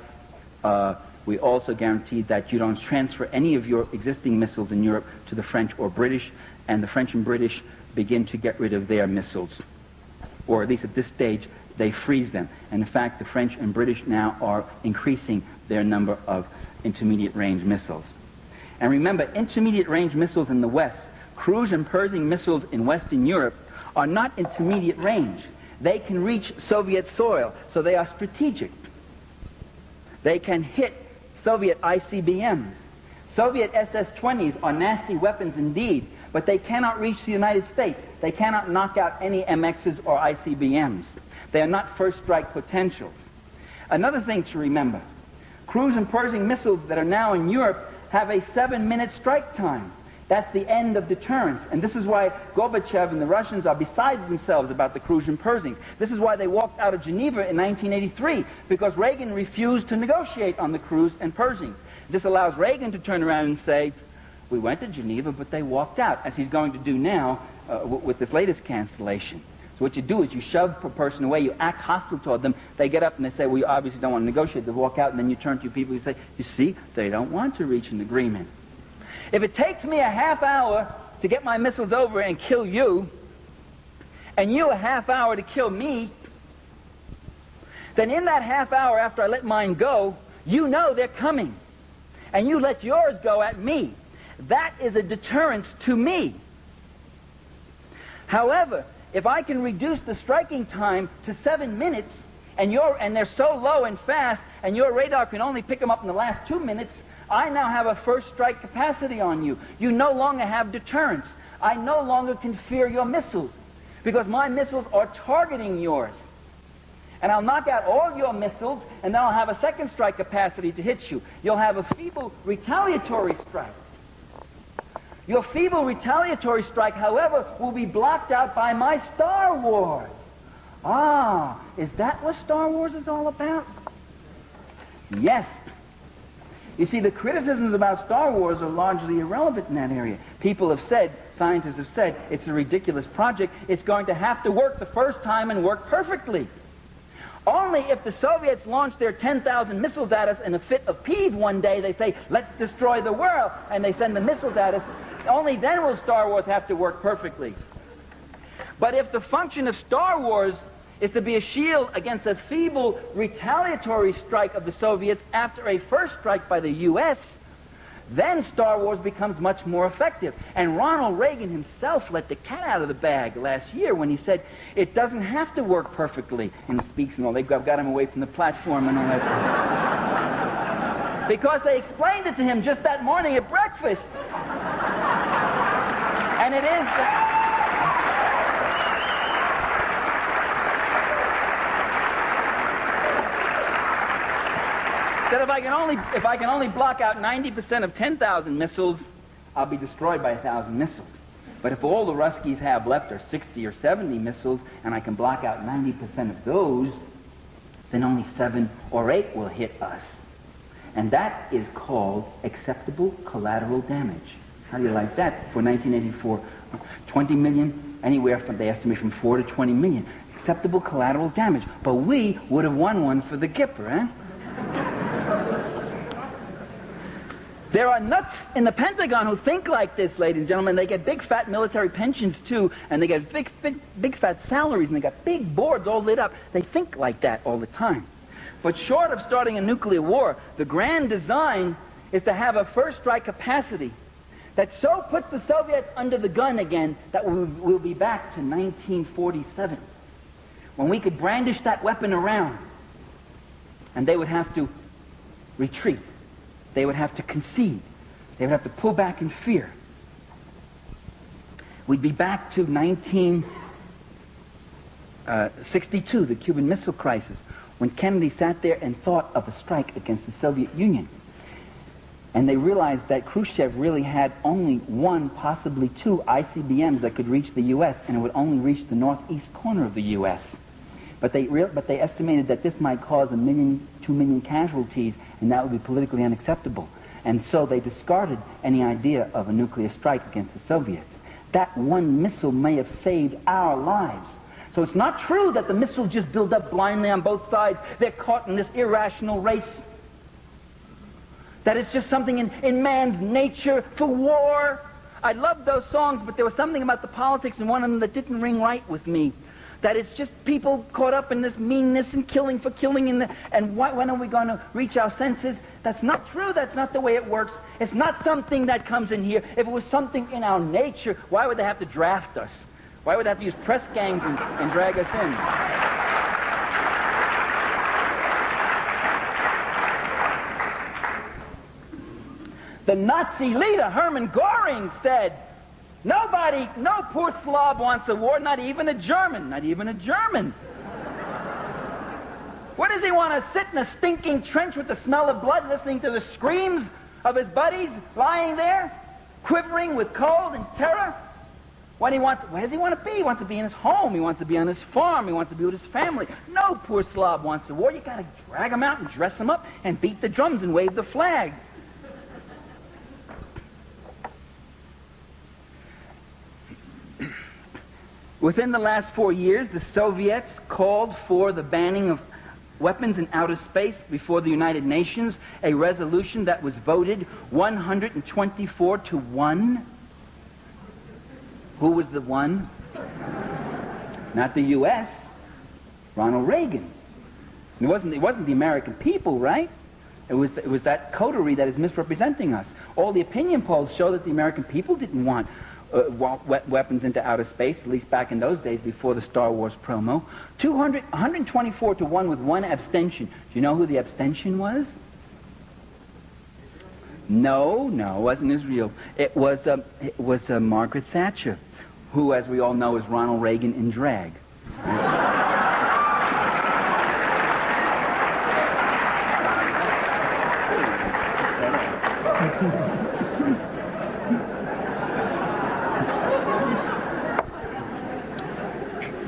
we also guarantee that you don't transfer any of your existing missiles in Europe to the French or British, and the French and British begin to get rid of their missiles. Or at least at this stage, they freeze them. And in fact, the French and British now are increasing their number of intermediate-range missiles. And remember, intermediate-range missiles in the West, cruise and Pershing missiles in Western Europe, are not intermediate range. They can reach Soviet soil, so they are strategic. They can hit Soviet ICBMs. Soviet SS-20s are nasty weapons indeed, but they cannot reach the United States. They cannot knock out any MXs or ICBMs. They are not first strike potentials. Another thing to remember, cruise and Pershing missiles that are now in Europe have a 7-minute strike time. That's the end of deterrence. And this is why Gorbachev and the Russians are beside themselves about the cruise and Pershing. This is why they walked out of Geneva in 1983, because Reagan refused to negotiate on the cruise and Pershing. This allows Reagan to turn around and say, we went to Geneva, but they walked out, as he's going to do now with this latest cancellation. So what you do is you shove a person away, you act hostile toward them, they get up and they say, well, you obviously don't want to negotiate, they walk out, and then you turn to your people and say, you see, they don't want to reach an agreement. If it takes me a half hour to get my missiles over and kill you, and you a half hour to kill me, then in that half hour after I let mine go, you know they're coming. And you let yours go at me. That is a deterrence to me. However, if I can reduce the striking time to 7 minutes, and they're so low and fast, and your radar can only pick them up in the last 2 minutes, I now have a first strike capacity on you. You no longer have deterrence. I no longer can fear your missiles, because my missiles are targeting yours. And I'll knock out all your missiles, and then I'll have a second strike capacity to hit you. You'll have a feeble retaliatory strike. Your feeble retaliatory strike, however, will be blocked out by my Star Wars. Ah, is that what Star Wars is all about? Yes. You see, the criticisms about Star Wars are largely irrelevant in that area. People have said, scientists have said, it's a ridiculous project. It's going to have to work the first time and work perfectly. Only if the Soviets launch their 10,000 missiles at us in a fit of peeve one day, they say, let's destroy the world, and they send the missiles at us, only then will Star Wars have to work perfectly. But if the function of Star Wars is to be a shield against a feeble retaliatory strike of the Soviets after a first strike by the U.S., then Star Wars becomes much more effective. And Ronald Reagan himself let the cat out of the bag last year when he said, it doesn't have to work perfectly. And he speaks and all, they've got him away from the platform and all that. Because they explained it to him just that morning at breakfast. And it is... that if I can only block out 90% of 10,000 missiles, I'll be destroyed by 1,000 missiles. But if all the Ruskies have left are 60 or 70 missiles, and I can block out 90% of those, then only 7 or 8 will hit us. And that is called acceptable collateral damage. How do you like that? For 1984, 20 million, anywhere from, they estimate, from 4 to 20 million. Acceptable collateral damage. But we would have won one for the Gipper, eh? There are nuts in the Pentagon who think like this, ladies and gentlemen. They get big fat military pensions too, and they get big fat salaries, and they got big boards all lit up. They think like that all the time. But short of starting a nuclear war, the grand design is to have a first strike capacity that so puts the Soviets under the gun again that we'll be back to 1947, when we could brandish that weapon around, and they would have to retreat. They would have to concede. They would have to pull back in fear. We'd be back to 1962, the Cuban Missile Crisis, when Kennedy sat there and thought of a strike against the Soviet Union. And they realized that Khrushchev really had only 1, possibly 2 ICBMs that could reach the U.S., and it would only reach the northeast corner of the U.S. But they estimated that this might cause 1 million, 2 million casualties, and that would be politically unacceptable. And so they discarded any idea of a nuclear strike against the Soviets. That one missile may have saved our lives. So it's not true that the missiles just build up blindly on both sides. They're caught in this irrational race. That it's just something in man's nature for war. I loved those songs, but there was something about the politics in one of them that didn't ring right with me. That it's just people caught up in this meanness and killing for killing, and when are we going to reach our senses? That's not true. That's not the way it works. It's not something that comes in here. If it was something in our nature, why would they have to draft us? Why would they have to use press gangs and drag us in? The Nazi leader, Hermann Göring, said, nobody, no poor Slav wants a war, not even a German. Not even a German. What does he want to sit in a stinking trench with the smell of blood, listening to the screams of his buddies lying there, quivering with cold and terror? Where does he want to be? He wants to be in his home. He wants to be on his farm. He wants to be with his family. No poor Slav wants a war. You got to drag him out and dress him up and beat the drums and wave the flag. Within the last 4 years, the Soviets called for the banning of weapons in outer space before the United Nations, a resolution that was voted 124 to 1. Who was the one? Not the U.S., Ronald Reagan. It wasn't the American people, right? It was that coterie that is misrepresenting us. All the opinion polls show that the American people didn't want weapons into outer space, at least back in those days before the Star Wars promo. 124 to 1 with one abstention. Do you know who the abstention was? No, it wasn't Israel. It was Margaret Thatcher, who, as we all know, is Ronald Reagan in drag.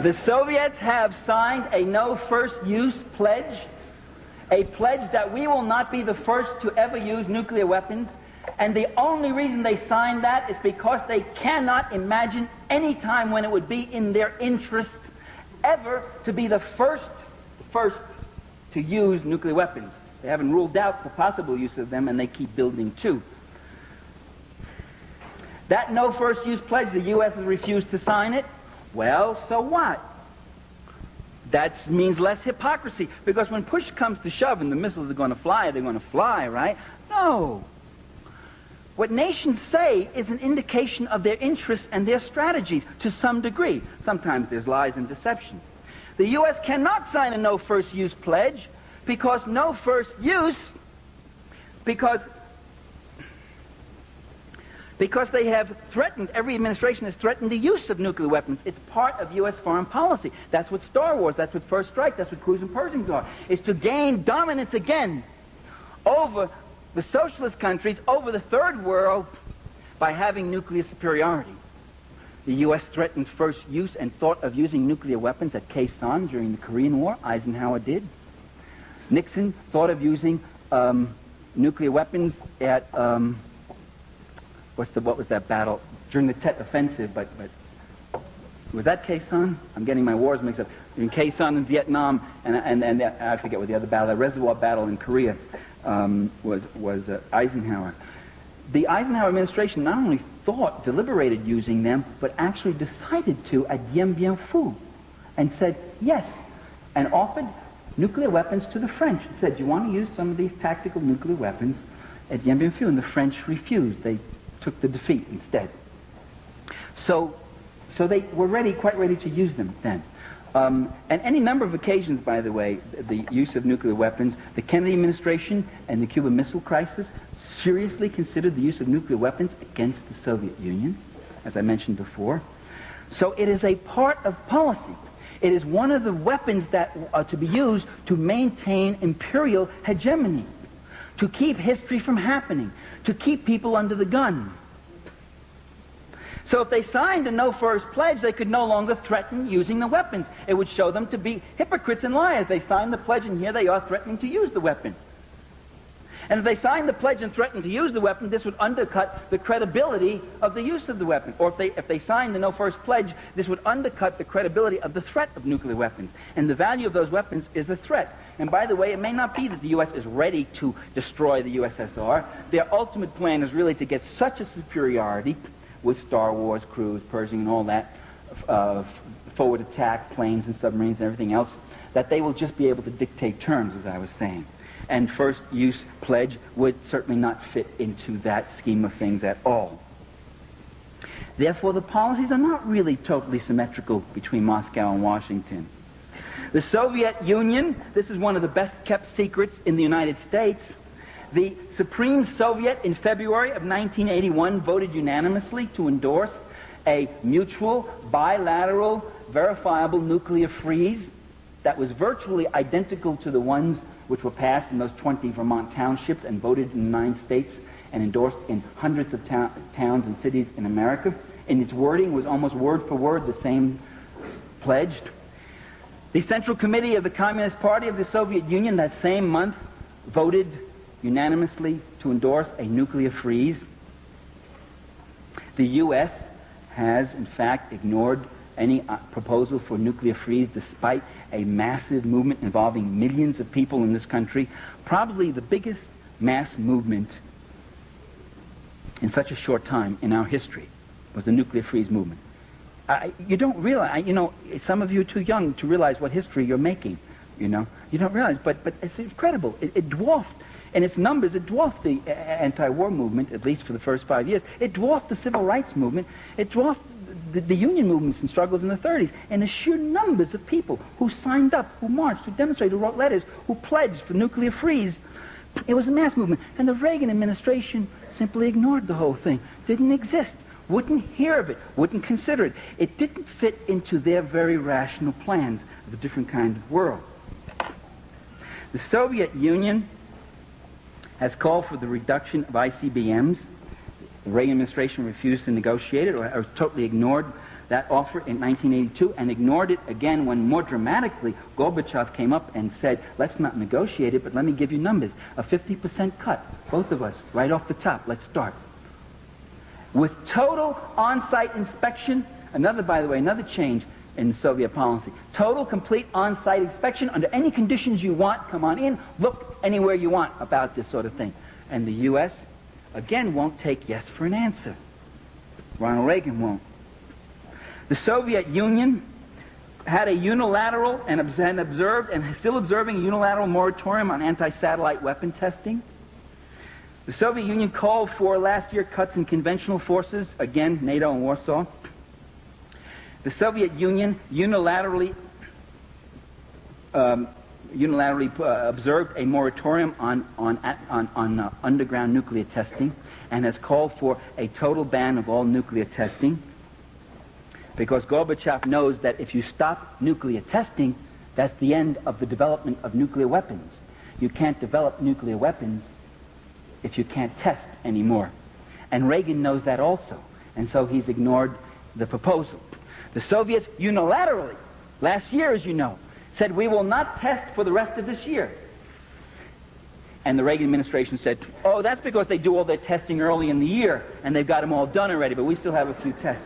The Soviets have signed a no first use pledge, a pledge that we will not be the first to ever use nuclear weapons, and the only reason they signed that is because they cannot imagine any time when it would be in their interest ever to be the first to use nuclear weapons. They haven't ruled out the possible use of them, and they keep building too. That no first use pledge, the U.S. has refused to sign it. Well, so what? That means less hypocrisy, because when push comes to shove and the missiles are going to fly, they're going to fly, right? No. What nations say is an indication of their interests and their strategies to some degree. Sometimes there's lies and deception. The U.S. cannot sign a no first use pledge because no first use, because they have threatened, every administration has threatened the use of nuclear weapons. It's part of U.S. foreign policy. That's what Star Wars, that's what First Strike, that's what Cruise and Pershings are, is to gain dominance again over the socialist countries, over the third world, by having nuclear superiority. The U.S. threatened first use and thought of using nuclear weapons at Khe Sanh during the Korean War. Eisenhower did. Nixon thought of using nuclear weapons at... what was that battle? During the Tet Offensive, but was that Khe Sanh? I'm getting my wars mixed up. In Khe Sanh in Vietnam, and I forget what the other battle, the Reservoir Battle in Korea, was Eisenhower. The Eisenhower administration not only deliberated using them, but actually decided to at Dien Bien Phu, and said yes, and offered nuclear weapons to the French. And said, "Do you want to use some of these tactical nuclear weapons at Dien Bien Phu?" And the French refused. They took the defeat instead. So they were quite ready to use them then. And any number of occasions, by the way, the use of nuclear weapons, the Kennedy administration and the Cuban Missile Crisis seriously considered the use of nuclear weapons against the Soviet Union, as I mentioned before. So it is a part of policy. It is one of the weapons that are to be used to maintain imperial hegemony, to keep history from happening, to keep people under the gun. So if they signed a no first pledge, they could no longer threaten using the weapons. It would show them to be hypocrites and liars. They signed the pledge, and here they are threatening to use the weapon. And if they signed the pledge and threatened to use the weapon, this would undercut the credibility of the use of the weapon. Or if they signed the No First Pledge, this would undercut the credibility of the threat of nuclear weapons. And the value of those weapons is the threat. And by the way, it may not be that the U.S. is ready to destroy the USSR. Their ultimate plan is really to get such a superiority with Star Wars, cruise, Pershing, and all that, forward attack, planes and submarines and everything else, that they will just be able to dictate terms, as I was saying. And first use pledge would certainly not fit into that scheme of things at all. Therefore, the policies are not really totally symmetrical between Moscow and Washington. The Soviet Union, this is one of the best kept secrets in the United States. The Supreme Soviet in February of 1981 voted unanimously to endorse a mutual, bilateral, verifiable nuclear freeze that was virtually identical to the ones which were passed in those 20 Vermont townships and voted in 9 states and endorsed in hundreds of towns and cities in America. And its wording was almost word for word the same pledged. The Central Committee of the Communist Party of the Soviet Union that same month voted unanimously to endorse a nuclear freeze. The U.S. has, in fact, ignored any proposal for nuclear freeze despite a massive movement involving millions of people in this country, probably the biggest mass movement in such a short time in our history was the nuclear freeze movement. You don't realize, some of you are too young to realize what history you're making, You don't realize, but it's incredible. It dwarfed, in its numbers, it dwarfed the anti-war movement, at least for the first 5 years. It dwarfed the civil rights movement. It dwarfed the union movements and struggles in the 30s. And the sheer numbers of people who signed up, who marched, who demonstrated, who wrote letters, who pledged for nuclear freeze, it was a mass movement. And the Reagan administration simply ignored the whole thing. Didn't exist. Wouldn't hear of it. Wouldn't consider it. It didn't fit into their very rational plans of a different kind of world. The Soviet Union has called for the reduction of ICBMs. The Reagan administration refused to negotiate it, or totally ignored that offer in 1982, and ignored it again when, more dramatically, Gorbachev came up and said, let's not negotiate it, but let me give you numbers. A 50% cut, both of us, right off the top. Let's start. With total on-site inspection, by the way, another change in Soviet policy. Total, complete on-site inspection under any conditions you want. Come on in, look anywhere you want about this sort of thing. And the U.S., again, won't take yes for an answer. Ronald Reagan won't. The Soviet Union had a unilateral and observed, and still observing, a unilateral moratorium on anti-satellite weapon testing. The Soviet Union called for last year cuts in conventional forces, again, NATO and Warsaw. The Soviet Union unilaterally observed a moratorium on underground nuclear testing, and has called for a total ban of all nuclear testing, because Gorbachev knows that if you stop nuclear testing, that's the end of the development of nuclear weapons. You can't develop nuclear weapons if you can't test anymore. And Reagan knows that also, and so he's ignored the proposal. The Soviets unilaterally, last year, as you know, said we will not test for the rest of this year. And the Reagan administration said, oh, that's because they do all their testing early in the year, and they've got them all done already, but we still have a few tests.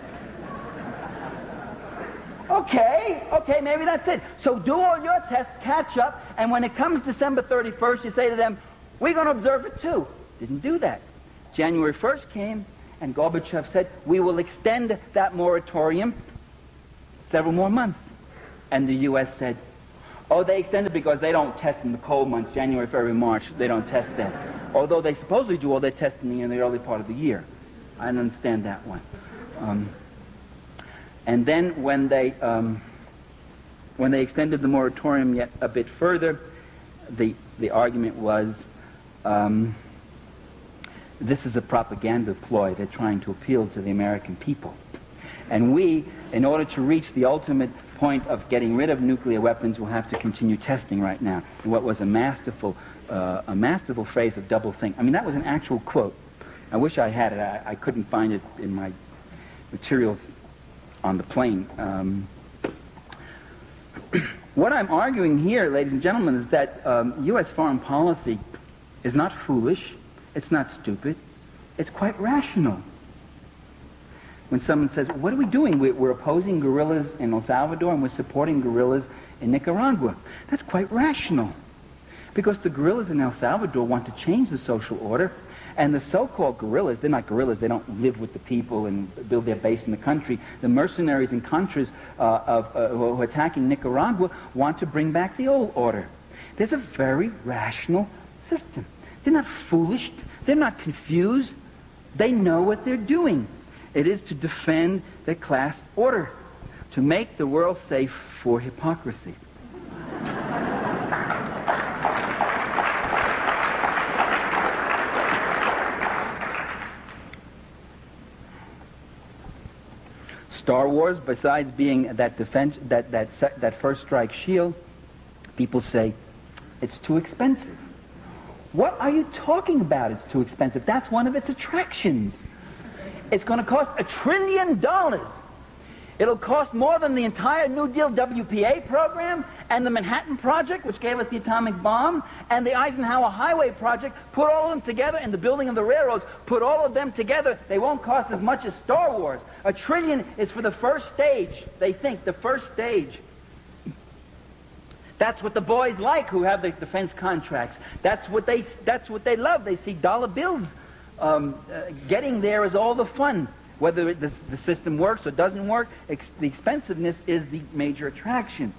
Okay, maybe that's it. So do all your tests, catch up, and when it comes December 31st, you say to them, we're going to observe it too. Didn't do that. January 1st came, and Gorbachev said, we will extend that moratorium several more months. And the U.S. said, oh, they extended because they don't test in the cold months, January, February, March. They don't test then. Although they supposedly do all their testing in the early part of the year. I don't understand that one. And then when they extended the moratorium yet a bit further, the argument was, this is a propaganda ploy. They're trying to appeal to the American people. And we, in order to reach the ultimate point of getting rid of nuclear weapons, will have to continue testing right now. And what was a masterful phrase of double think. I mean, that was an actual quote. I wish I had it. I couldn't find it in my materials on the plane. What I'm arguing here, ladies and gentlemen, is that U.S. foreign policy is not foolish, it's not stupid, it's quite rational. When someone says, what are we doing? We're opposing guerrillas in El Salvador and we're supporting guerrillas in Nicaragua. That's quite rational. Because the guerrillas in El Salvador want to change the social order, and the so-called guerrillas, they're not guerrillas, they don't live with the people and build their base in the country. The mercenaries and contras who are attacking Nicaragua want to bring back the old order. There's a very rational system. They're not foolish, they're not confused, they know what they're doing. It is to defend the class order, to make the world safe for hypocrisy. Star Wars, besides being that defense, that first strike shield, people say it's too expensive. What are you talking about? It's too expensive. That's one of its attractions. It's going to cost $1 trillion. It'll cost more than the entire New Deal WPA program and the Manhattan Project, which gave us the atomic bomb, and the Eisenhower Highway Project. Put all of them together, and the building of the railroads, put all of them together, they won't cost as much as Star Wars. $1 trillion is for the first stage, they think, the first stage. That's what the boys like who have the defense contracts. That's what they love. They see dollar bills. Getting there is all the fun. Whether the system works or doesn't work, the expensiveness is the major attraction.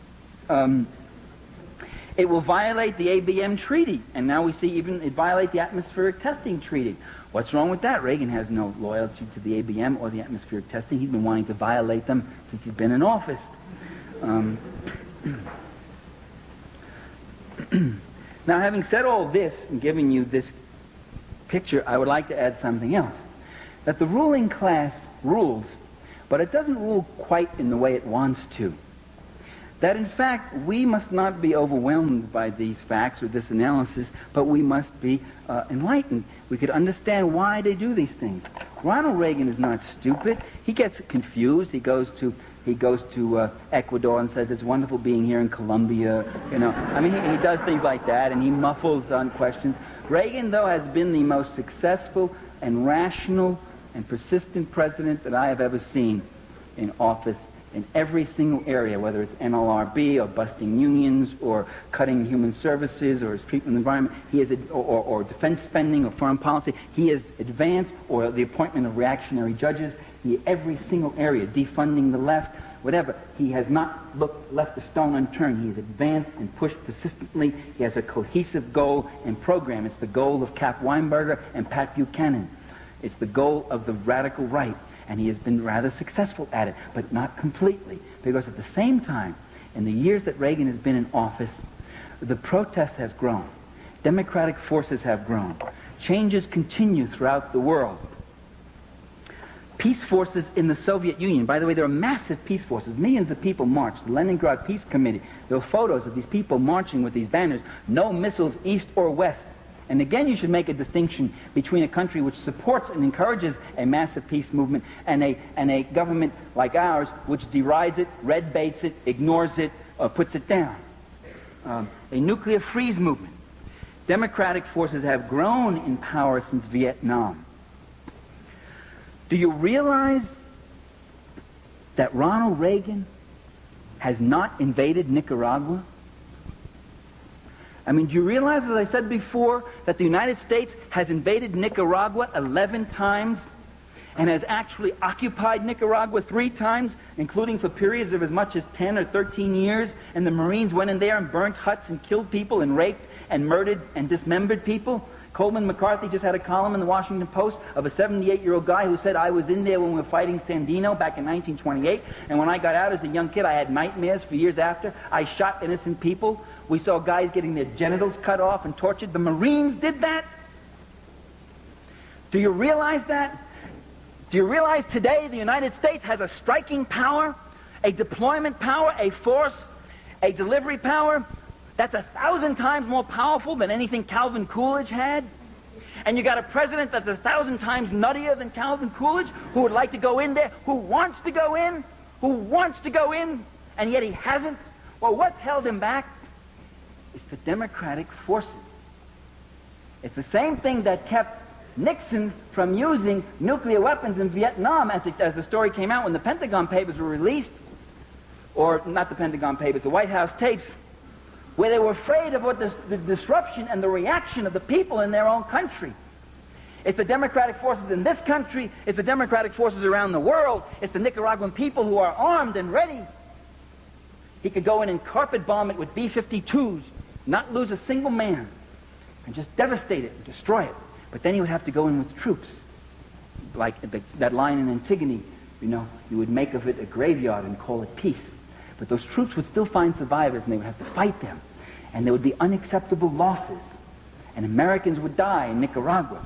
It will violate the ABM treaty, and now we see even it violate the atmospheric testing treaty. What's wrong with that? Reagan has no loyalty to the ABM or the atmospheric testing. He's been wanting to violate them since he's been in office. Now, having said all this and giving you this picture, I would like to add something else. That the ruling class rules, but it doesn't rule quite in the way it wants to. That in fact, we must not be overwhelmed by these facts or this analysis, but we must be enlightened. We could understand why they do these things. Ronald Reagan is not stupid. He gets confused. He goes to Ecuador and says, it's wonderful being here in Colombia. You know, I mean, he does things like that, and he muffles on questions. Reagan, though, has been the most successful and rational and persistent president that I have ever seen in office in every single area, whether it's NLRB or busting unions or cutting human services or his treatment of the environment, he has, or defense spending or foreign policy, he has advanced, or the appointment of reactionary judges, every single area, defunding the left, whatever. He has not left a stone unturned. He has advanced and pushed persistently. He has a cohesive goal and program. It's the goal of Cap Weinberger and Pat Buchanan. It's the goal of the radical right, and he has been rather successful at it, but not completely, because at the same time, in the years that Reagan has been in office, the protest has grown. Democratic forces have grown. Changes continue throughout the world. Peace forces in the Soviet Union. By the way, there are massive peace forces. Millions of people marched. The Leningrad Peace Committee. There were photos of these people marching with these banners. No missiles east or west. And again, you should make a distinction between a country which supports and encourages a massive peace movement and a government like ours which derides it, red baits it, ignores it, or puts it down. A nuclear freeze movement. Democratic forces have grown in power since Vietnam. Do you realize that Ronald Reagan has not invaded Nicaragua? I mean, do you realize, as I said before, that the United States has invaded Nicaragua 11 times and has actually occupied Nicaragua 3 times, including for periods of as much as 10 or 13 years, and the Marines went in there and burnt huts and killed people and raped and murdered and dismembered people? Coleman McCarthy just had a column in the Washington Post of a 78-year-old guy who said, I was in there when we were fighting Sandino back in 1928, and when I got out as a young kid, I had nightmares for years after. I shot innocent people. We saw guys getting their genitals cut off and tortured. The Marines did that. Do you realize that? Do you realize today the United States has a striking power, a deployment power, a force, a delivery power that's 1,000 times more powerful than anything Calvin Coolidge had? And you got a president that's 1,000 times nuttier than Calvin Coolidge, who would like to go in there, who wants to go in, and yet he hasn't? Well, what's held him back? It's the democratic forces. It's the same thing that kept Nixon from using nuclear weapons in Vietnam as the story came out when the Pentagon Papers were released, or not the Pentagon Papers, the White House tapes, where they were afraid of what the disruption and the reaction of the people in their own country. It's the democratic forces in this country, it's the democratic forces around the world, it's the Nicaraguan people who are armed and ready. He could go in and carpet bomb it with B-52s, not lose a single man, and just devastate it and destroy it. But then he would have to go in with troops. Like that line in Antigone, you know, you would make of it a graveyard and call it peace. But those troops would still find survivors and they would have to fight them. And there would be unacceptable losses. And Americans would die in Nicaragua.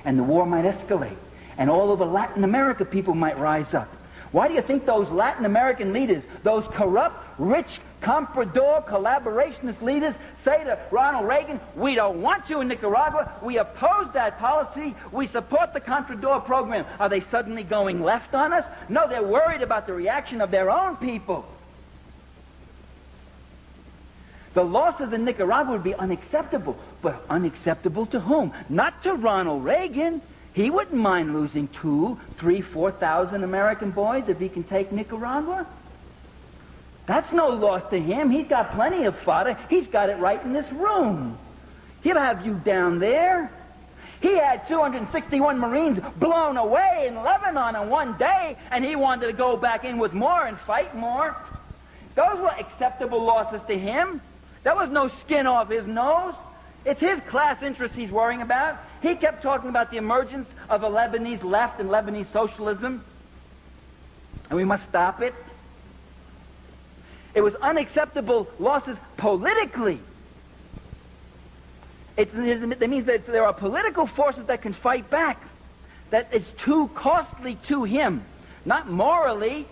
And the war might escalate. And all over Latin America people might rise up. Why do you think those Latin American leaders, those corrupt, rich, comprador, collaborationist leaders, say to Ronald Reagan, we don't want you in Nicaragua, we oppose that policy, we support the Contrador program? Are they suddenly going left on us? No, they're worried about the reaction of their own people. The losses in Nicaragua would be unacceptable, but unacceptable to whom? Not to Ronald Reagan. He wouldn't mind losing 2,000, 3,000, 4,000 American boys if he can take Nicaragua. That's no loss to him. He's got plenty of fodder. He's got it right in this room. He'll have you down there. He had 261 Marines blown away in Lebanon in one day, and he wanted to go back in with more and fight more. Those were acceptable losses to him. That was no skin off his nose. It's his class interest he's worrying about. He kept talking about the emergence of a Lebanese left and Lebanese socialism, and we must stop it. It was unacceptable losses politically. That means that there are political forces that can fight back. That it's too costly to him, not morally.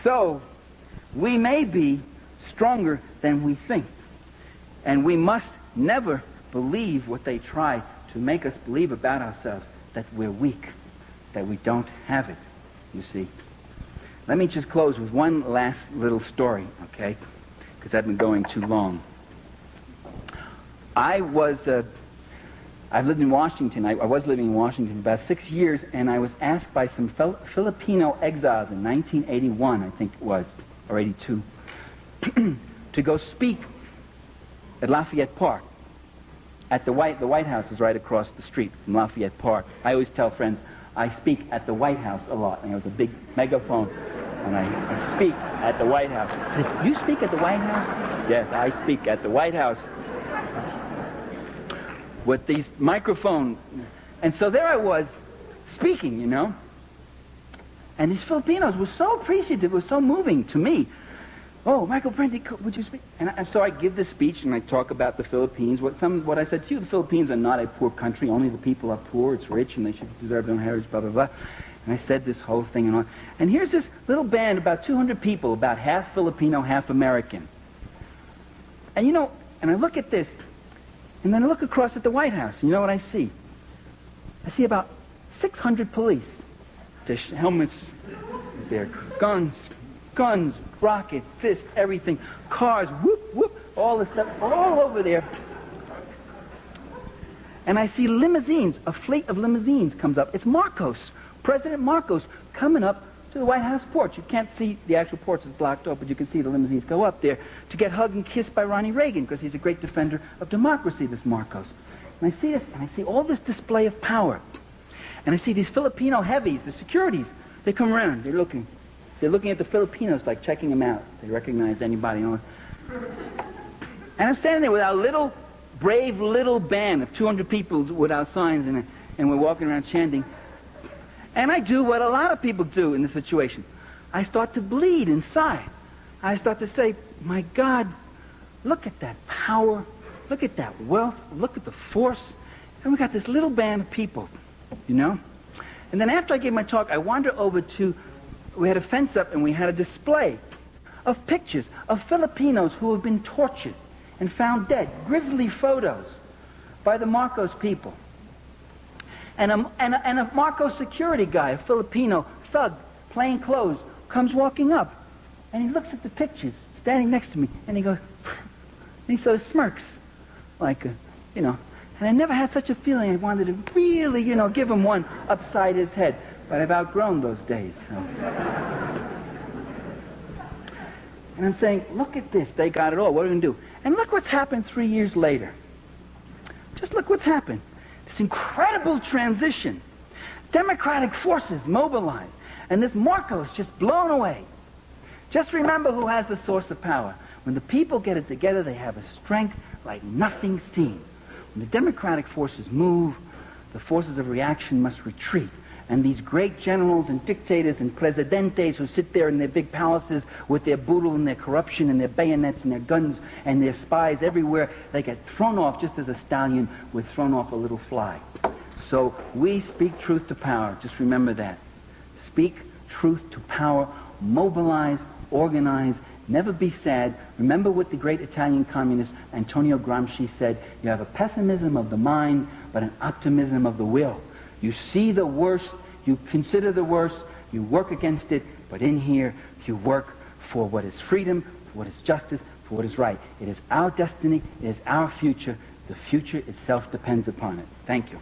So, we may be stronger than we think. And we must never believe what they try to make us believe about ourselves, that we're weak, that we don't have it, you see. Let me just close with one last little story, okay? Because I've been going too long. I've lived in Washington. I was living in Washington for about 6 years, and I was asked by some Filipino exiles in 1981, I think it was, or 82, to go speak at Lafayette Park. At the White House is right across the street from Lafayette Park. I always tell friends, I speak at the White House a lot. And there's a big megaphone, and I speak at the White House. I said, you speak at the White House? Yes, I speak at the White House. With these microphones. And so there I was, speaking, you know. And these Filipinos were so appreciative, it was so moving to me. Oh, Michael Prenti, would you speak? And so I give this speech and I talk about the Philippines. What I said to you, the Philippines are not a poor country. Only the people are poor. It's rich and they should deserve their own heritage, blah, blah, blah. And I said this whole thing and all. And here's this little band, about 200 people, about half Filipino, half American. And you know, and I look at this, and then I look across at the White House. And you know what I see? I see about 600 police. Their helmets, their guns, rockets, fists, everything, cars, whoop, whoop, all this stuff, all over there. And I see limousines, a fleet of limousines comes up. It's Marcos, President Marcos, coming up to the White House porch. You can't see the actual porch, it's blocked off, but you can see the limousines go up there to get hugged and kissed by Ronnie Reagan, because he's a great defender of democracy, this Marcos. And I see this, and I see all this display of power. And I see these Filipino heavies, the securities, they come around, they're looking. They're looking at the Filipinos, like checking them out. They recognize anybody. And I'm standing there with our little, brave little band of 200 people with our signs, and we're walking around chanting. And I do what a lot of people do in this situation. I start to bleed inside. I start to say, my God, look at that power. Look at that wealth. Look at the force. And we got this little band of people, you know? And then after I gave my talk, I wandered over to... We had a fence up and we had a display of pictures of Filipinos who have been tortured and found dead. Grisly photos by the Marcos people. And a Marcos security guy, a Filipino thug, plain clothes, comes walking up. And he looks at the pictures standing next to me and he goes, and he sort of smirks. like a, you know, and I never had such a feeling I wanted to really, you know, give him one upside his head. But I've outgrown those days. So. And I'm saying, look at this. They got it all. What are we going to do? And look what's happened 3 years later. Just look what's happened. This incredible transition. Democratic forces mobilized. And this Marcos just blown away. Just remember who has the source of power. When the people get it together, they have a strength like nothing seen. When the democratic forces move, the forces of reaction must retreat. And these great generals and dictators and presidentes who sit there in their big palaces with their boodle and their corruption and their bayonets and their guns and their spies everywhere, they get thrown off just as a stallion would thrown off a little fly. So we speak truth to power. Just remember that. Speak truth to power. Mobilize, organize, never be sad. Remember what the great Italian communist Antonio Gramsci said, you have a pessimism of the mind, but an optimism of the will. You see the worst, you consider the worst, you work against it, but in here you work for what is freedom, for what is justice, for what is right. It is our destiny, it is our future. The future itself depends upon it. Thank you.